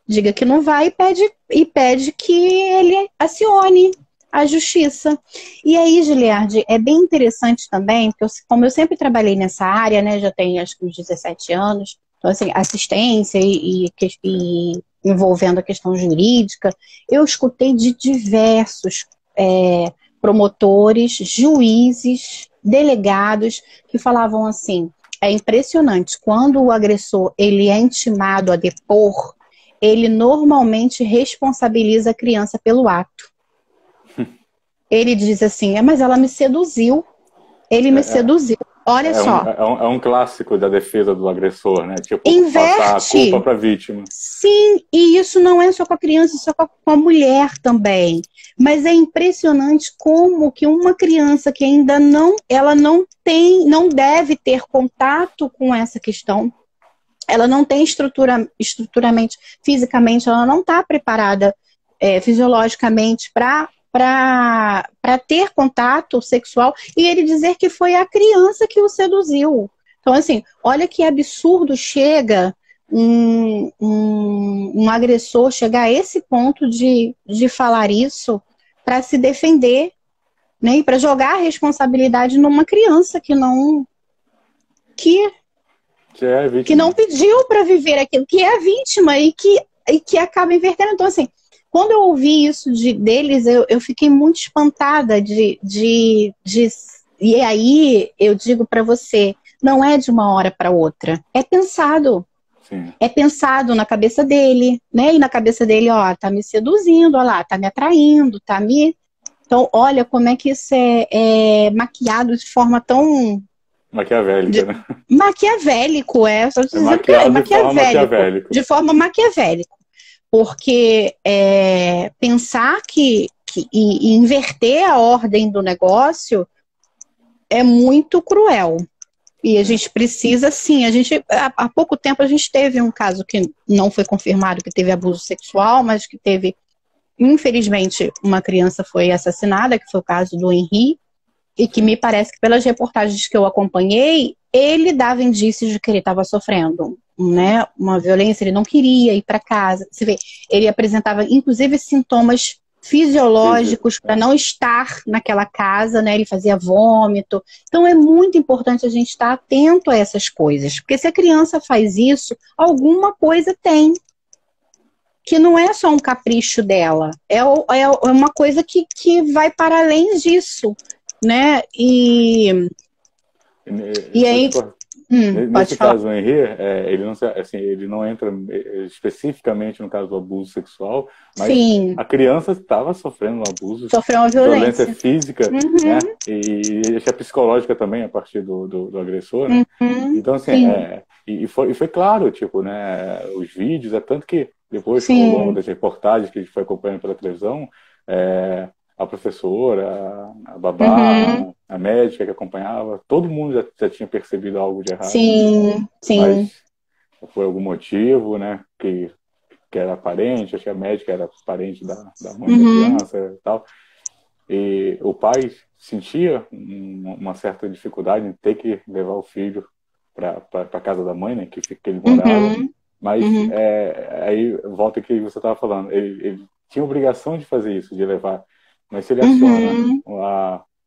Diga que não vai e pede que ele acione a justiça. E aí, Giliardi, é bem interessante também, porque como eu sempre trabalhei nessa área, né, já tenho acho que uns 17 anos, então assim, assistência e envolvendo a questão jurídica, eu escutei de diversos promotores, juízes, delegados que falavam assim, é impressionante, quando o agressor ele é intimado a depor, ele normalmente responsabiliza a criança pelo ato. Ele diz assim, mas ela me seduziu, ele me seduziu. Olha só. É um clássico da defesa do agressor, né? Tipo, inverte, passar a culpa para a vítima. Sim, e isso não é só com a criança, isso é com a mulher também. Mas é impressionante como que uma criança que ainda não deve ter contato com essa questão, ela não tem estruturalmente, fisicamente, ela não está preparada fisiologicamente para ter contato sexual, e ele dizer que foi a criança que o seduziu. Então, assim, olha que absurdo chega um agressor chegar a esse ponto de falar isso para se defender, né, e para jogar a responsabilidade numa criança que não pediu para viver aquilo, que é a vítima e que acaba invertendo. Então, assim, quando eu ouvi isso deles, eu fiquei muito espantada e aí eu digo para você, não é de uma hora para outra, é pensado. Sim. É pensado na cabeça dele, né? E na cabeça dele, ó, tá me seduzindo, ó lá, tá me atraindo, tá me... Então, olha como é que isso é maquiado de forma tão... Maquiavélica, né? Maquiavélico, Só dizendo que é maquiavélico. De forma maquiavélica. Porque pensar e inverter a ordem do negócio é muito cruel. E a gente precisa, sim, há pouco tempo a gente teve um caso que não foi confirmado que teve abuso sexual, mas que teve, infelizmente, uma criança foi assassinada, que foi o caso do Henri, e que me parece que pelas reportagens que eu acompanhei, ele dava indícios de que ele estava sofrendo, né, uma violência, ele não queria ir para casa. Você vê, ele apresentava, inclusive, sintomas fisiológicos para não estar naquela casa, né? Ele fazia vômito. Então é muito importante a gente estar atento a essas coisas, porque se a criança faz isso, alguma coisa tem, que não é só um capricho dela, é uma coisa que vai para além disso, né? E aí, pode Nesse falar. caso, o Henri, ele não entra especificamente no caso do abuso sexual, mas Sim, a criança estava sofrendo um abuso, sofreu uma violência violência. física, né? Uhum, E acho que a psicológica também, a partir do agressor, né? Então, assim, sim, foi claro, tipo, né? Os vídeos, tanto que depois, ao longo sim, das reportagens que a gente foi acompanhando pela televisão, a professora, a uhum, babá, a médica que acompanhava, todo mundo já tinha percebido algo de errado, sim, sim, mas por algum motivo, né, que era parente, acho que a médica era parente da mãe da uhum, criança e tal, e o pai sentia uma certa dificuldade em ter que levar o filho para a casa da mãe, né, que ele morava, uhum, mas uhum, aí volta que você estava falando, ele tinha obrigação de fazer isso, de levar, mas se ele aciona uhum,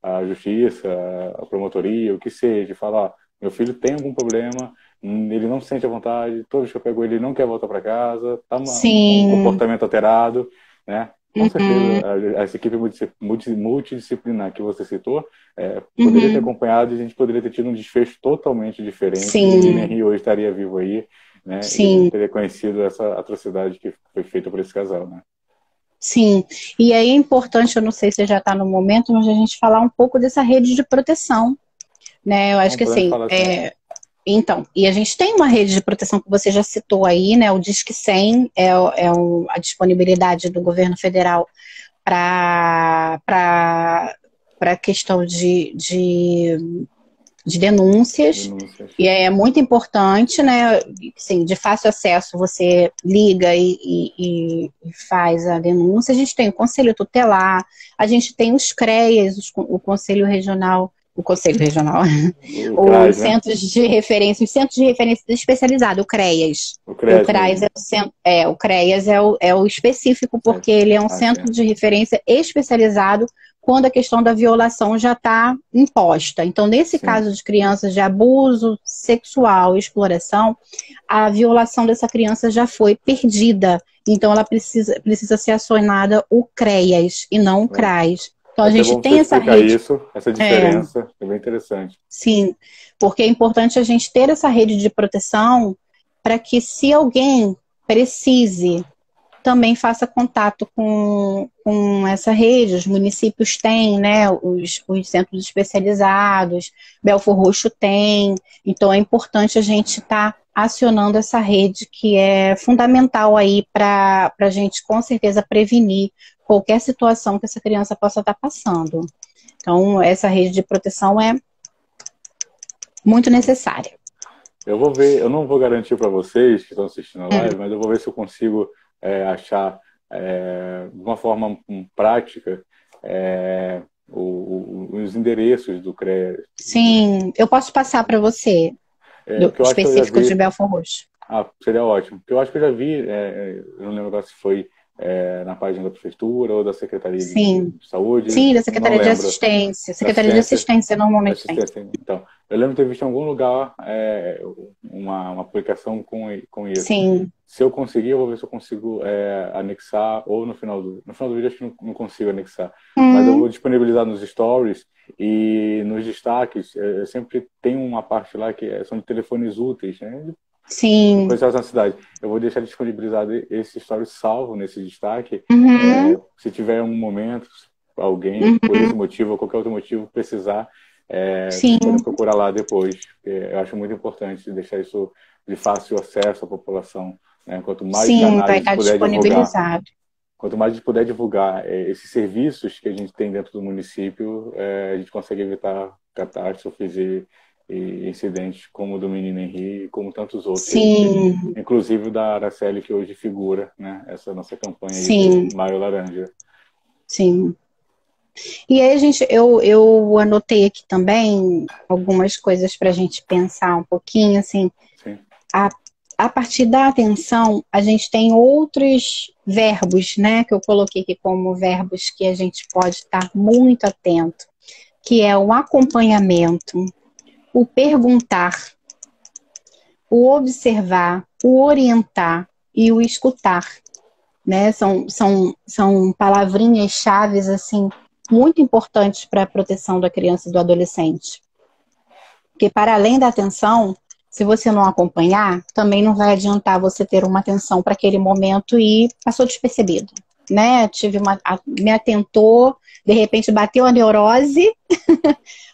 a justiça, a promotoria, o que seja, e fala, ó, meu filho tem algum problema, ele não se sente à vontade, toda vez que eu pego ele não quer voltar para casa, tá com um sim, comportamento alterado, né? Com certeza, uhum, essa equipe multidisciplinar que você citou poderia ter uhum, acompanhado e a gente poderia ter tido um desfecho totalmente diferente. E o menino sim, Henry hoje estaria vivo aí, né? E a gente sim. teria conhecido essa atrocidade que foi feita por esse casal, né? Sim, e aí é importante, eu não sei se já está no momento, mas a gente falar um pouco dessa rede de proteção, né? Eu acho Então, que podemos assim, falar assim. então, e a gente tem uma rede de proteção que você já citou aí, né? O Disque 100 a disponibilidade do governo federal para a questão de denúncias. Denúncias. E é muito importante, né? Assim, de fácil acesso, você liga e faz a denúncia. A gente tem o Conselho Tutelar, a gente tem os CREAS, o Conselho Regional, O os CRAS, né? centros de referência, os centros de referência especializados, o CREAS. O E o CREAS CRAS mesmo. o CREAS é o específico, É. porque ele é um Ah, centro certo. de referência especializado quando a questão da violação já está imposta. Então, nesse Sim. caso de crianças de abuso sexual e exploração, a violação dessa criança já foi perdida. Então, ela precisa ser acionada o CREAS e não o É. CRAS. Então, É a até gente bom você tem essa explicar rede. isso, essa É, diferença, é bem interessante. sim, porque é importante a gente ter essa rede de proteção para que, se alguém precise, também faça contato com essa rede. Os municípios têm, né, os centros especializados, Belfor Roxo tem, então é importante a gente estar acionando essa rede que é fundamental aí para a gente, com certeza, prevenir qualquer situação que essa criança possa estar passando. Então, essa rede de proteção é muito necessária. Eu vou ver, eu não vou garantir para vocês que estão assistindo a live, Hum, mas eu vou ver se eu consigo achar de uma forma prática os endereços do CREA. sim, eu posso passar para você, O que eu acho que eu já específico de vi, Belfor Roxo. seria ótimo. O que eu acho que eu já vi, eu não lembro agora se foi na página da prefeitura ou da Secretaria Sim. de Saúde, Sim, da não Secretaria de lembro. Assistência. Da Secretaria de assistência, Assistência normalmente tem. assistência. Então, eu lembro de ter visto em algum lugar uma aplicação com isso. Sim. Se eu conseguir, eu vou ver se eu consigo anexar, ou no final do vídeo acho que não consigo anexar, mas eu vou Hum, disponibilizar nos stories e nos destaques, eu sempre tem uma parte lá que são de telefones úteis, né? sim. Coisas na cidade. Eu vou deixar disponibilizado esse story salvo nesse destaque. Uhum, Se tiver um momento, alguém, por esse uhum, motivo ou qualquer outro motivo, precisar, vocês podem sim. procurar lá depois. Eu acho muito importante deixar isso de fácil acesso à população. Né? Quanto mais Sim, canais vai a gente estar puder divulgar, disponibilizado. quanto mais a gente puder divulgar esses serviços que a gente tem dentro do município, a gente consegue evitar catástrofes e incidentes como o do menino Henri e como tantos outros que a gente, Sim, inclusive o da Araceli, que hoje figura, né, essa nossa campanha aí do sim, Maio Laranja. sim. E aí, gente, eu anotei aqui também algumas coisas para a gente pensar um pouquinho, assim, Sim, a, a partir da atenção, a gente tem outros verbos, né, que eu coloquei aqui como verbos que a gente pode estar muito atento, que é o acompanhamento, o perguntar, o observar, o orientar e o escutar, né? São palavrinhas chaves assim muito importantes para a proteção da criança e do adolescente. Porque para além da atenção, se você não acompanhar, também não vai adiantar você ter uma atenção para aquele momento e passou despercebido, né? Me atentou, de repente bateu a neurose,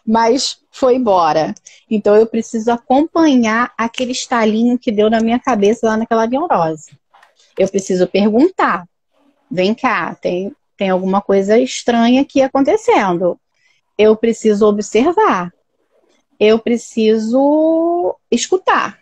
mas foi embora. Então eu preciso acompanhar aquele estalinho que deu na minha cabeça lá naquela neurose. Eu preciso perguntar, vem cá, tem alguma coisa estranha aqui acontecendo. Eu preciso observar. Eu preciso escutar.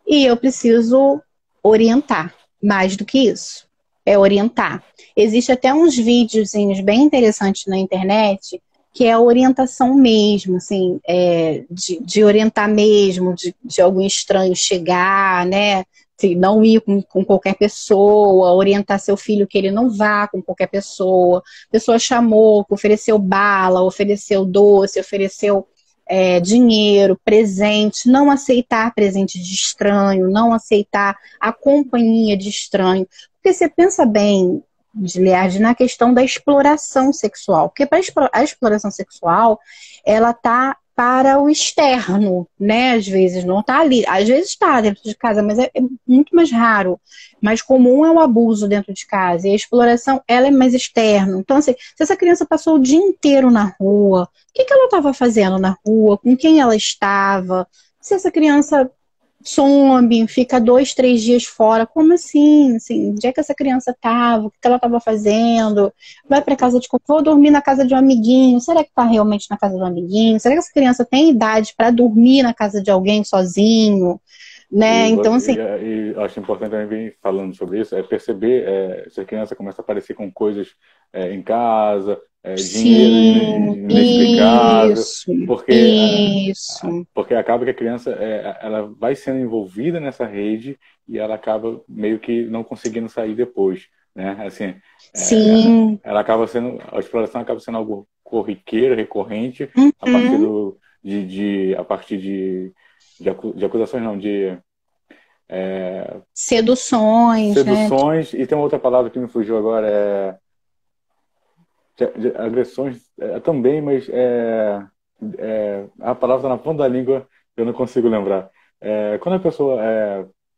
E eu preciso orientar. Mais do que isso. É orientar. Existe até uns videozinhos bem interessantes na internet que é a orientação mesmo, assim, de orientar mesmo, de algum estranho chegar, né? Assim, não ir com qualquer pessoa, orientar seu filho que ele não vá com qualquer pessoa. A pessoa chamou, ofereceu bala, ofereceu doce, ofereceu dinheiro, presente, não aceitar presente de estranho, não aceitar a companhia de estranho. Porque você pensa bem, Giliardi, na questão da exploração sexual. Porque a exploração sexual, ela tá para o externo, né? Às vezes não está ali, às vezes está dentro de casa, mas é muito mais raro. Mais comum é o abuso dentro de casa, e a exploração, ela é mais externa. Então, assim, se essa criança passou o dia inteiro na rua, o que ela estava fazendo na rua, com quem ela estava, se essa criança some, fica 2, 3 dias fora, como assim? Assim, onde é que essa criança estava? O que ela estava fazendo? Vai para casa de... Vou dormir na casa de um amiguinho. Será que está realmente na casa de um amiguinho? Será que essa criança tem idade para dormir na casa de alguém sozinho? Né? Então, assim... E acho importante também vir falando sobre isso, é perceber se a criança começa a aparecer com coisas em casa, dinheiro inexplicável, porque acaba que a criança ela vai sendo envolvida nessa rede e ela acaba meio que não conseguindo sair depois, né? Assim, ela acaba sendo, a exploração acaba sendo algo corriqueiro, recorrente, a partir de acusações, não, de seduções, né? E tem uma outra palavra que me fugiu agora, de agressões também, mas a palavra está na ponta da língua, eu não consigo lembrar. Quando a pessoa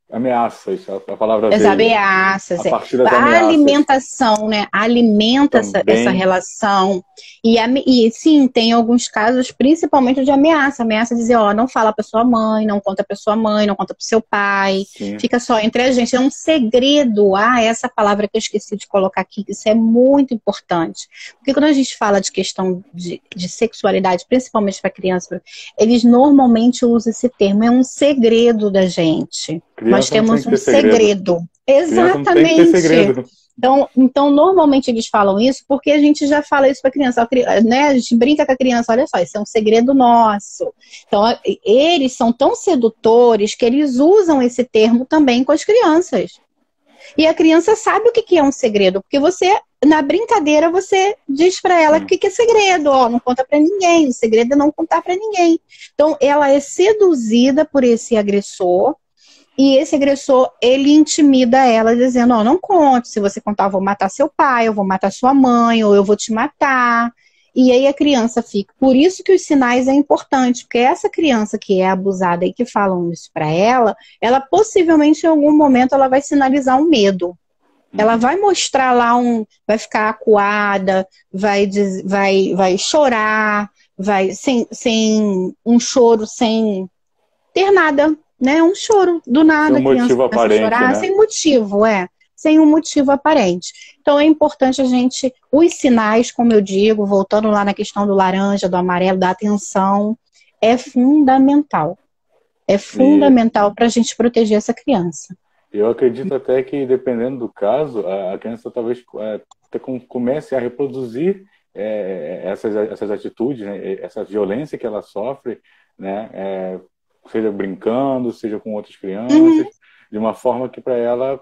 ameaças, a palavra As veio, ameaças, a partir das a ameaças. alimentação, né? Alimenta essa relação. E sim, tem alguns casos, principalmente de ameaça. Ameaça dizer, ó, não fala pra sua mãe, não conta pra sua mãe, não conta pro seu pai. Sim. Fica só entre a gente. É um segredo. Essa palavra que eu esqueci de colocar aqui, isso é muito importante. Porque quando a gente fala de questão de sexualidade, principalmente para criança, eles normalmente usam esse termo. É um segredo da gente. Criança nós temos um segredo. Exatamente. Tem que ter segredo. Então, normalmente eles falam isso porque a gente já fala isso para a criança, né? A gente brinca com a criança, olha só, isso é um segredo nosso. Então, eles são tão sedutores que eles usam esse termo também com as crianças. E a criança sabe o que é um segredo, porque na brincadeira, você diz para ela o que é segredo, ó, não conta para ninguém, o segredo é não contar para ninguém. Então, ela é seduzida por esse agressor. E esse agressor, ele intimida ela, dizendo, ó, não conte, se você contar eu vou matar seu pai, eu vou matar sua mãe, ou eu vou te matar. E aí a criança fica. Por isso que os sinais é importante, porque essa criança que é abusada e que falam isso para ela possivelmente em algum momento ela vai sinalizar um medo. Ela vai mostrar lá vai ficar acuada, vai chorar, sem um choro, sem ter nada, né? Um choro do nada, sem um motivo aparente, chorar, né? Sem motivo, sem um motivo aparente. Então é importante os sinais, como eu digo, voltando lá na questão do laranja, do amarelo, da atenção, é fundamental. É fundamental para a gente proteger essa criança. Eu acredito até que, dependendo do caso, a criança talvez comece a reproduzir essas atitudes, né? Essa violência que ela sofre, né? Seja brincando, seja com outras crianças, de uma forma que para ela,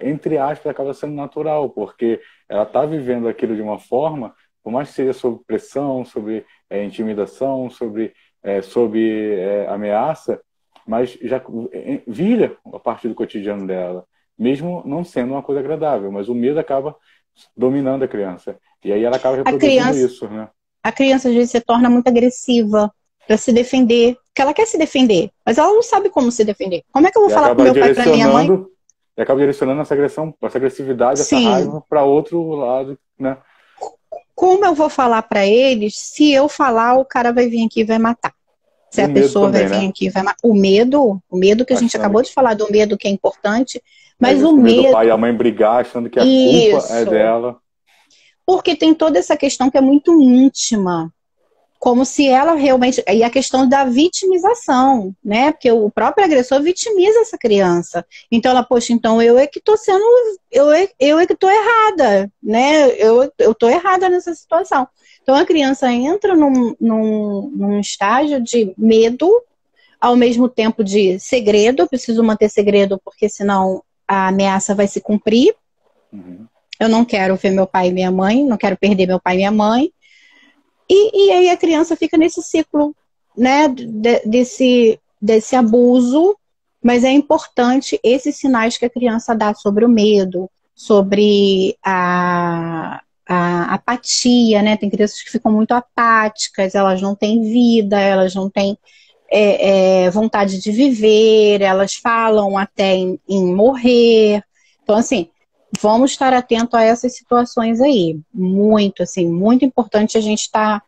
entre aspas, acaba sendo natural, porque ela está vivendo aquilo de uma forma, por mais que seja sob pressão, sobre intimidação, sobre ameaça, mas já vira a parte do cotidiano dela, mesmo não sendo uma coisa agradável, mas o medo acaba dominando a criança. E aí ela acaba A reproduzindo criança, isso, né? a criança às vezes se torna muito agressiva para se defender, porque ela quer se defender, mas ela não sabe como se defender. Como é que eu vou E falar pro acaba meu pai, pra minha mãe? direcionando, e acaba direcionando essa agressão, essa agressividade, essa Sim, raiva para outro lado, né? como eu vou falar para eles se eu falar o cara vai vir aqui e vai matar? Se E o a medo pessoa vai também, vir né? aqui e vai matar. O medo que a gente Achando acabou que, de falar do medo que é importante, às mas vezes, o com medo do pai e a medo, mãe brigar, achando que a culpa é isso, dela. porque tem toda essa questão que é muito íntima, como se ela realmente. E a questão da vitimização, né? Porque o próprio agressor vitimiza essa criança. Então ela, poxa, então eu é que estou sendo. Eu é que estou errada, né? Eu estou errada nessa situação. Então a criança entra num estágio de medo, ao mesmo tempo de segredo. Eu preciso manter segredo, porque senão a ameaça vai se cumprir. Uhum. Eu não quero ver meu pai e minha mãe, não quero perder meu pai e minha mãe. E aí a criança fica nesse ciclo, né, desse abuso, mas é importante esses sinais que a criança dá sobre o medo, sobre a apatia, né? Tem crianças que ficam muito apáticas, elas não têm vida, elas não têm vontade de viver, elas falam até em morrer. Então, assim, vamos estar atento a essas situações aí. Muito, assim, muito importante a gente estar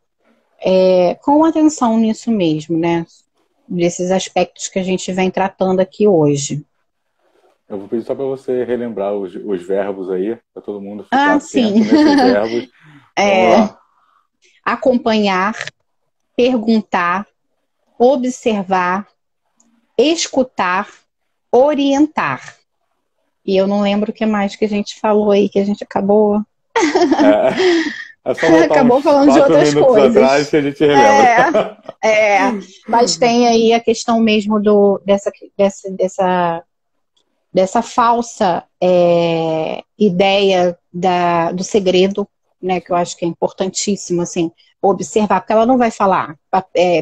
com atenção nisso mesmo, né? Desses aspectos que a gente vem tratando aqui hoje. Eu vou pedir só para você relembrar os verbos aí, para todo mundo ficar Ah, sim. atento nesses verbos. Vamos É, lá. acompanhar, perguntar, observar, escutar, orientar. E eu não lembro o que mais que a gente falou aí, que a gente acabou, É só voltar acabou uns falando de 4 outras minutos atrás coisas. que a gente relembra. Mas tem aí a questão mesmo dessa falsa ideia do segredo, né, que eu acho que é importantíssimo, assim, observar, porque ela não vai falar,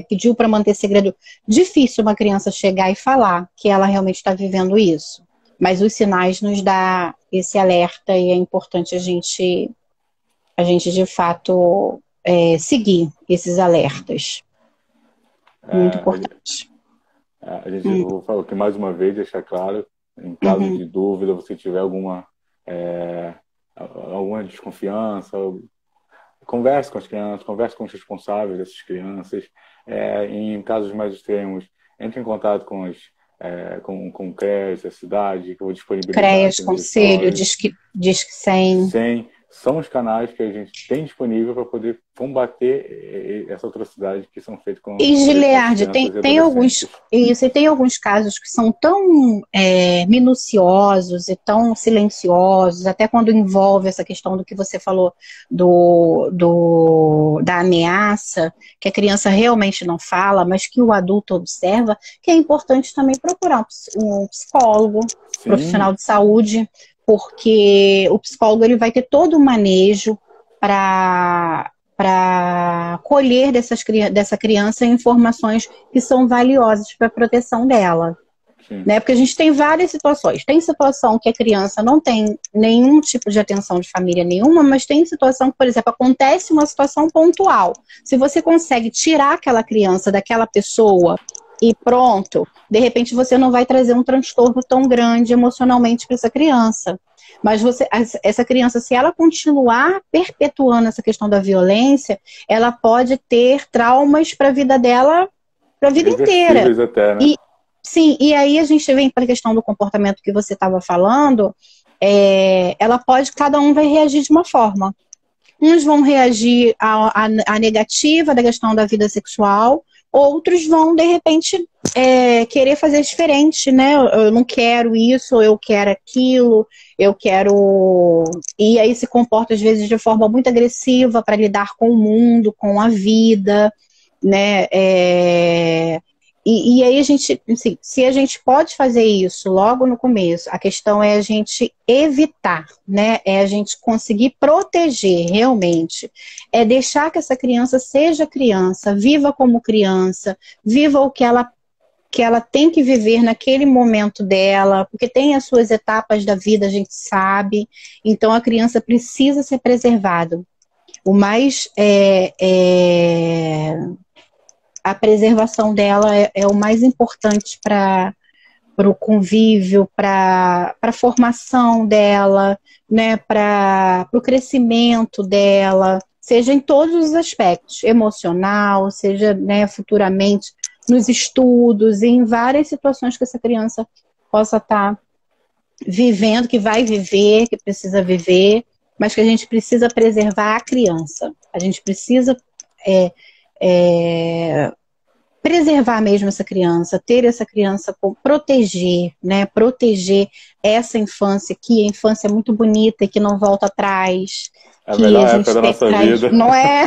pediu para manter segredo. Difícil uma criança chegar e falar que ela realmente está vivendo isso, mas os sinais nos dá esse alerta e é importante a gente de fato seguir esses alertas. Muito importante. Eu vou falar aqui mais uma vez, deixar claro, em caso Uhum. de dúvida, você tiver alguma desconfiança, converse com as crianças, converse com os responsáveis dessas crianças. Em casos mais extremos, entre em contato com o CREAS, a cidade, que eu vou disponibilizar CREAS, aqui nos Conselho, stories. Disque 100. 100 são os canais que a gente tem disponível para poder combater essa atrocidade que são feitas com E, as nossas Gilead, crianças e tem alguns, adolescentes. isso, e tem alguns casos que são tão minuciosos e tão silenciosos, até quando envolve essa questão do que você falou da ameaça, que a criança realmente não fala, mas que o adulto observa, que é importante também procurar um psicólogo, Sim, profissional de saúde, porque o psicólogo ele vai ter todo o manejo para colher dessa criança informações que são valiosas para a proteção dela. sim. Né? Porque a gente tem várias situações. Tem situação que a criança não tem nenhum tipo de atenção de família nenhuma, mas tem situação que, por exemplo, acontece uma situação pontual. Se você consegue tirar aquela criança daquela pessoa e pronto, de repente você não vai trazer um transtorno tão grande emocionalmente para essa criança. Mas essa criança, se ela continuar perpetuando essa questão da violência, ela pode ter traumas para a vida dela, para a vida inteira. Irreversíveis até, né? Sim, e aí a gente vem para a questão do comportamento que você estava falando, cada um vai reagir de uma forma. Uns vão reagir à negativa da questão da vida sexual, outros vão, de repente, querer fazer diferente, né? Eu não quero isso, eu quero aquilo, eu quero... E aí se comporta, às vezes, de forma muito agressiva para lidar com o mundo, com a vida, né? E aí a gente, assim, se a gente pode fazer isso logo no começo, a questão é a gente evitar, né? É a gente conseguir proteger realmente. É deixar que essa criança seja criança, viva como criança, viva o que ela tem que viver naquele momento dela, porque tem as suas etapas da vida, a gente sabe. Então a criança precisa ser preservada. O mais a preservação dela é o mais importante para o convívio, para a formação dela, né, para o crescimento dela, seja em todos os aspectos, emocional, seja, né, futuramente nos estudos, em várias situações que essa criança possa estar vivendo, que vai viver, que precisa viver, mas que a gente precisa preservar a criança. A gente precisa preservar mesmo essa criança, ter essa criança, proteger, né? Proteger essa infância, que a infância é muito bonita e que não volta atrás. É a Que melhor a gente época da nossa traz, vida. não é?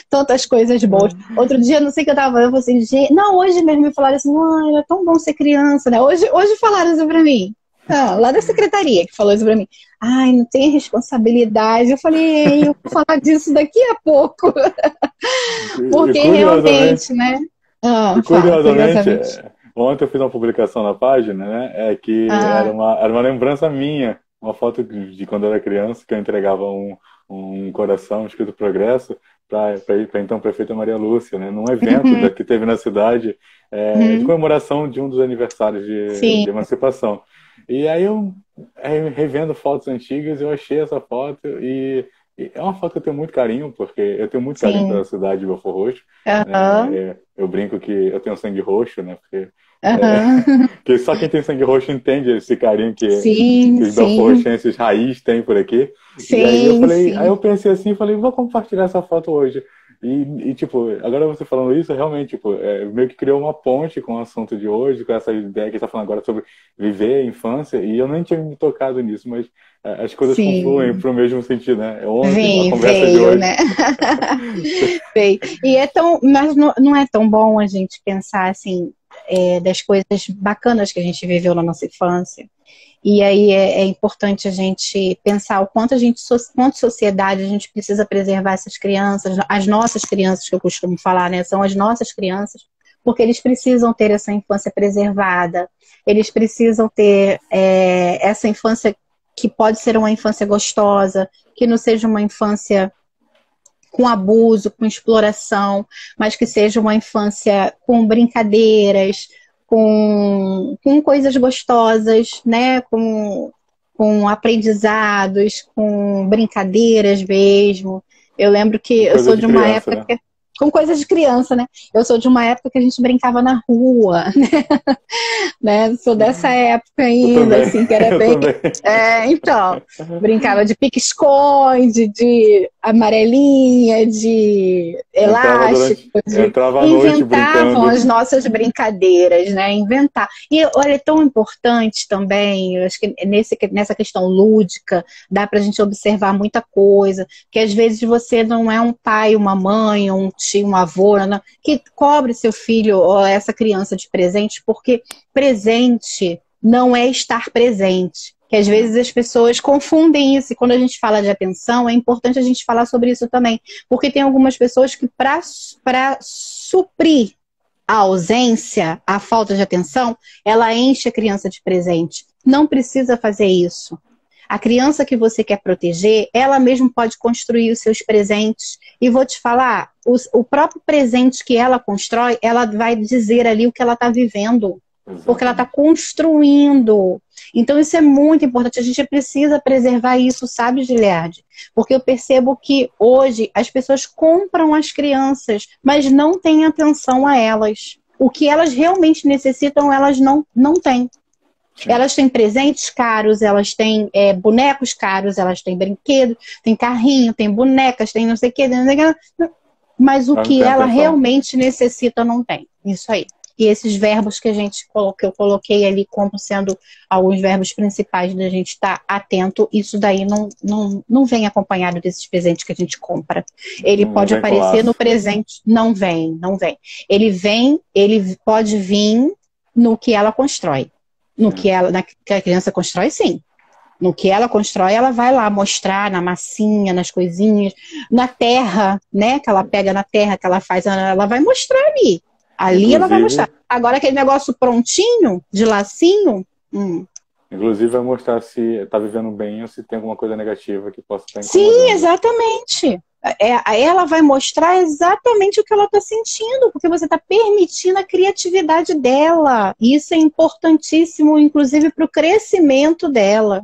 Tantas coisas boas. Outro dia, não sei o que eu tava falando, eu falei assim, não, hoje mesmo me falaram assim, não, era tão bom ser criança, né? Hoje falaram isso pra mim. Lá da secretaria que falou isso pra mim. Ai, não tem responsabilidade. Eu falei, eu vou falar disso daqui a pouco. Porque realmente, né? Curiosamente, ontem eu fiz uma publicação na página, né? Que era uma lembrança minha, uma foto de quando eu era criança, que eu entregava um coração escrito Progresso para então prefeita Maria Lúcia, né? Num evento que teve na cidade de comemoração de um dos aniversários de emancipação. E aí eu revendo fotos antigas, eu achei essa foto e é uma foto que eu tenho muito carinho, porque eu tenho muito carinho pela cidade de Belford Roxo. Eu brinco que eu tenho sangue roxo, né? Porque só quem tem sangue roxo entende esse carinho que os belforroxenses raiz têm por aqui. E aí eu pensei assim, falei, vou compartilhar essa foto hoje. E tipo, agora você falando isso, realmente, tipo, meio que criou uma ponte com o assunto de hoje, com essa ideia que a gente está falando agora sobre viver a infância, e eu nem tinha me tocado nisso, mas as coisas confluem para o mesmo sentido, né? Ontem, a conversa de hoje. Né? Veio. E mas não é tão bom a gente pensar assim, das coisas bacanas que a gente viveu na nossa infância. E aí é importante a gente pensar o quanto quanto sociedade a gente precisa preservar essas crianças, as nossas crianças, que eu costumo falar, né? São as nossas crianças, porque eles precisam ter essa infância preservada, eles precisam ter essa infância que pode ser uma infância gostosa, que não seja uma infância com abuso, com exploração, mas que seja uma infância com brincadeiras, com coisas gostosas, né? Com aprendizados, com brincadeiras mesmo. Eu lembro que eu sou de uma época... Né? Com coisas de criança, né? Eu sou de uma época que a gente brincava na rua, né? Sou dessa época ainda, assim, que era bem... então, brincava de pique-esconde, de amarelinha, de elástico, inventavam as nossas brincadeiras, né? Inventar. E olha, é tão importante também, eu acho que nessa questão lúdica, dá pra gente observar muita coisa, que às vezes você não é um pai, uma mãe, um um avô, né, que cobre seu filho ou essa criança de presente, porque presente não é estar presente. Que às vezes as pessoas confundem isso, e quando a gente fala de atenção, é importante a gente falar sobre isso também, porque tem algumas pessoas que para suprir a ausência, a falta de atenção, ela enche a criança de presente. Não precisa fazer isso. A criança que você quer proteger, ela mesma pode construir os seus presentes. E vou te falar, o próprio presente que ela constrói, ela vai dizer ali o que ela está vivendo. Exatamente. Porque ela está construindo. Então isso é muito importante. A gente precisa preservar isso, sabe, Giliardi? Porque eu percebo que hoje as pessoas compram as crianças, mas não têm atenção a elas. O que elas realmente necessitam, elas não têm. Elas têm presentes caros, elas têm bonecos caros, elas têm brinquedos, tem carrinho, tem bonecas, tem não sei o que, mas o que ela realmente necessita não tem. Isso aí. E esses verbos que eu coloquei ali como sendo alguns verbos principais da gente estar atento, isso daí não vem acompanhado desses presentes que a gente compra. Ele pode aparecer no presente, não vem. Ele pode vir no que ela constrói. No que a criança constrói, sim. No que ela constrói, ela vai lá mostrar na massinha, nas coisinhas, na terra, né? Que ela pega na terra, que ela faz, ela vai mostrar ali. Ali ela vai mostrar. Agora aquele negócio prontinho, de lacinho... Inclusive vai mostrar se está vivendo bem ou se tem alguma coisa negativa que possa estar incomodando. Sim, exatamente. ela vai mostrar exatamente o que ela está sentindo, porque você está permitindo a criatividade dela. Isso é importantíssimo, inclusive, para o crescimento dela.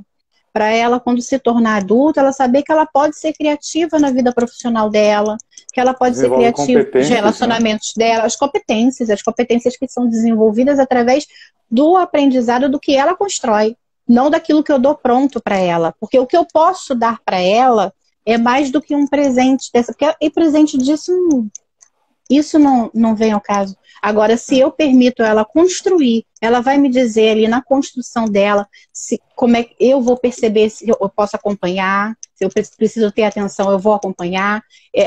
Para ela, quando se tornar adulta, ela saber que ela pode ser criativa na vida profissional dela, que ela pode ser criativa nos relacionamentos dela, as competências que são desenvolvidas através do aprendizado do que ela constrói, não daquilo que eu dou pronto para ela. Porque o que eu posso dar para ela é mais do que um presente dessa. E presente disso, isso não vem ao caso. Agora, se eu permito ela construir, ela vai me dizer ali na construção dela como é que eu vou perceber se eu posso acompanhar, se eu preciso ter atenção, eu vou acompanhar,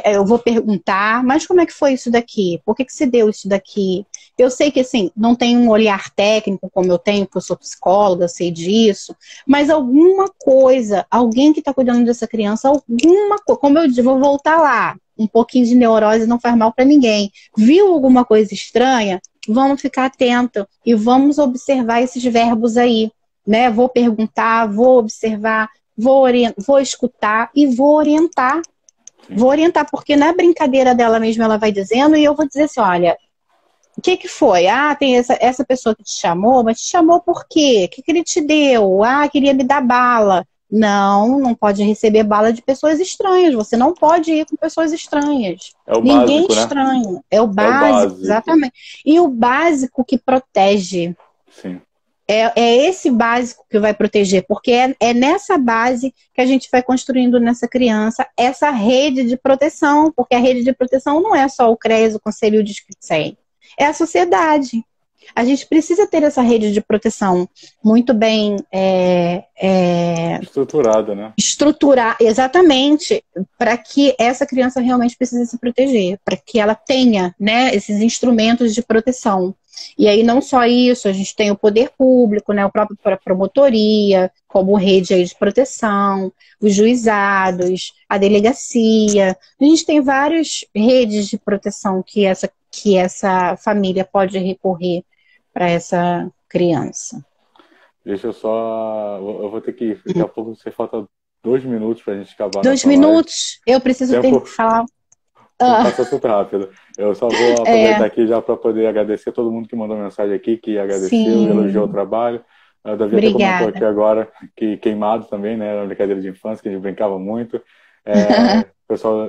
eu vou perguntar, mas como é que foi isso daqui? Por que se deu isso daqui? Eu sei que, assim, não tem um olhar técnico como eu tenho, porque eu sou psicóloga, sei disso, mas alguma coisa, alguém que está cuidando dessa criança, alguma coisa, como eu vou voltar lá, um pouquinho de neurose não faz mal para ninguém. Viu alguma coisa estranha? Vamos ficar atento e vamos observar esses verbos aí, né? Vou perguntar, vou observar, vou escutar e vou orientar. Vou orientar, porque na brincadeira dela mesma ela vai dizendo e eu vou dizer assim, olha, o que foi? Ah, tem essa pessoa que te chamou, mas te chamou por quê? O que ele te deu? Ah, queria me dar bala. Não pode receber bala de pessoas estranhas. Você não pode ir com pessoas estranhas. É o Ninguém básico, estranho. Né? É o básico, exatamente. E o básico que protege. Sim. É esse básico que vai proteger, porque é nessa base que a gente vai construindo nessa criança essa rede de proteção, porque a rede de proteção não é só o CREAS, o Conselho de Discrição, é a sociedade. A gente precisa ter essa rede de proteção muito bem estruturada, né? Estruturar, exatamente, para que essa criança realmente precise se proteger, para que ela tenha, né, esses instrumentos de proteção. E aí não só isso, a gente tem o poder público, né, o próprio promotoria, como rede aí de proteção, os juizados, a delegacia. A gente tem várias redes de proteção que essa família pode recorrer para essa criança. Deixa eu só... Eu vou ter que... Daqui a pouco você falta 2 minutos para a gente acabar. 2 minutos? Eu preciso ter que falar. Passa super rápido. Eu só vou aproveitar aqui já para poder agradecer a todo mundo que mandou mensagem aqui, que agradeceu e elogiou o trabalho. A Davi até comentou aqui agora que queimado também, né? Era uma brincadeira de infância que a gente brincava muito. O pessoal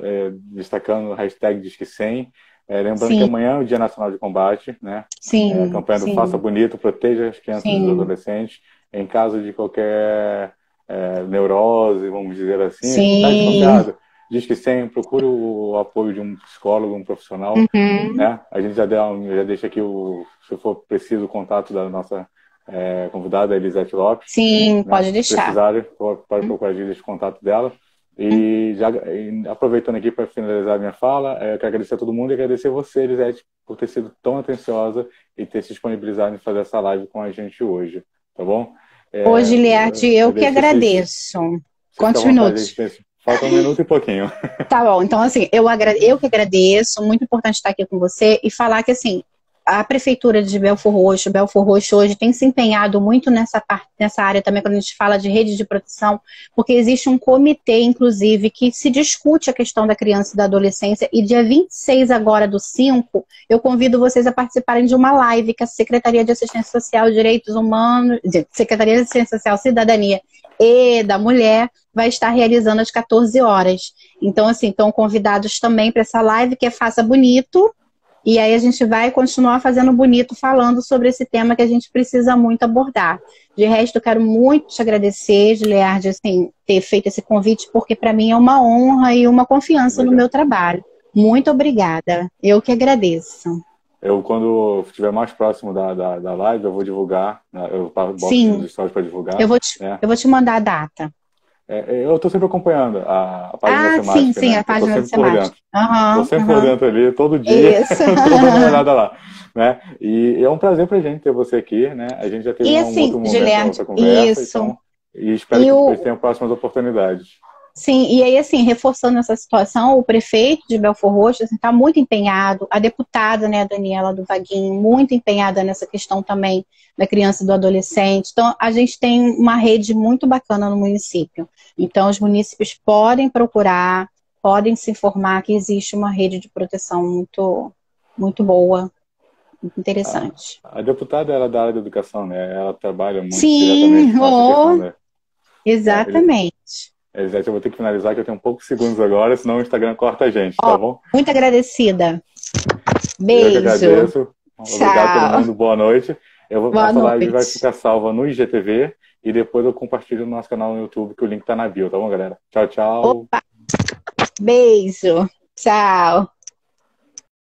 destacando o hashtag Disque 100. Lembrando que amanhã é o Dia Nacional de Combate, né? Sim, a campanha do Faça Bonito, proteja as crianças e os adolescentes em caso de qualquer neurose, vamos dizer assim. Está desconfiado? Diz que sempre procure o apoio de um psicólogo, um profissional, né? A gente já deixa aqui, se for preciso, o contato da nossa convidada, Elisete Lopes. Sim, né? pode deixar. Se precisarem, pode procurar o contato dela. E aproveitando aqui para finalizar a minha fala, eu quero agradecer a todo mundo e agradecer você, Elisete, por ter sido tão atenciosa e ter se disponibilizado em fazer essa live com a gente hoje, tá bom? Hoje, Liarte, eu que agradeço. Quantos minutos? Falta 1 minuto e pouquinho. Tá bom, então assim, eu que agradeço, muito importante estar aqui com você e falar que assim, a Prefeitura de Belfor Roxo hoje tem se empenhado muito nessa área também, quando a gente fala de rede de proteção, porque existe um comitê, inclusive, que se discute a questão da criança e da adolescência, e dia 26 agora do 5, eu convido vocês a participarem de uma live que a Secretaria de Assistência Social e Direitos Humanos, Secretaria de Assistência Social, Cidadania e da Mulher vai estar realizando às 14 horas. Então, assim, estão convidados também para essa live que é Faça Bonito. E aí a gente vai continuar fazendo bonito, falando sobre esse tema que a gente precisa muito abordar. De resto, eu quero muito te agradecer, Gilead, assim, ter feito esse convite, porque para mim é uma honra e uma confiança no meu trabalho. Muito obrigada. Eu que agradeço. Eu, quando estiver mais próximo da live, eu vou divulgar. Eu boto nos stories para divulgar. Eu vou te mandar a data. Eu estou sempre acompanhando a página da Semática. Sim, a página da Semática. Estou sempre por dentro ali, todo dia. Estou dando uma olhada lá. Né? E é um prazer pra gente ter você aqui, né? A gente já teve um outro momento da nossa conversa. Então, e espero que vocês tenham próximas oportunidades. Sim, e aí assim, reforçando essa situação, o prefeito de Belfor Roxo está muito empenhado, a deputada, né, a Daniela do Vaguinho, muito empenhada nessa questão também da criança e do adolescente. Então, a gente tem uma rede muito bacana no município. Então, os munícipes podem procurar podem se informar que existe uma rede de proteção muito, muito boa, muito interessante. A deputada era da área da educação, né? Ela trabalha muito Sim, diretamente com essa questão, né? exatamente. Elisete, eu vou ter que finalizar, que eu tenho poucos segundos agora, senão o Instagram corta a gente, tá bom? Muito agradecida. Eu que Beijo. agradeço. Obrigado a todo Tchau. mundo, boa noite. Boa Essa live vai noite. ficar salva no IGTV e depois eu compartilho no nosso canal no YouTube, que o link tá na bio, tá bom, galera? Tchau, tchau. Opa, beijo. Tchau.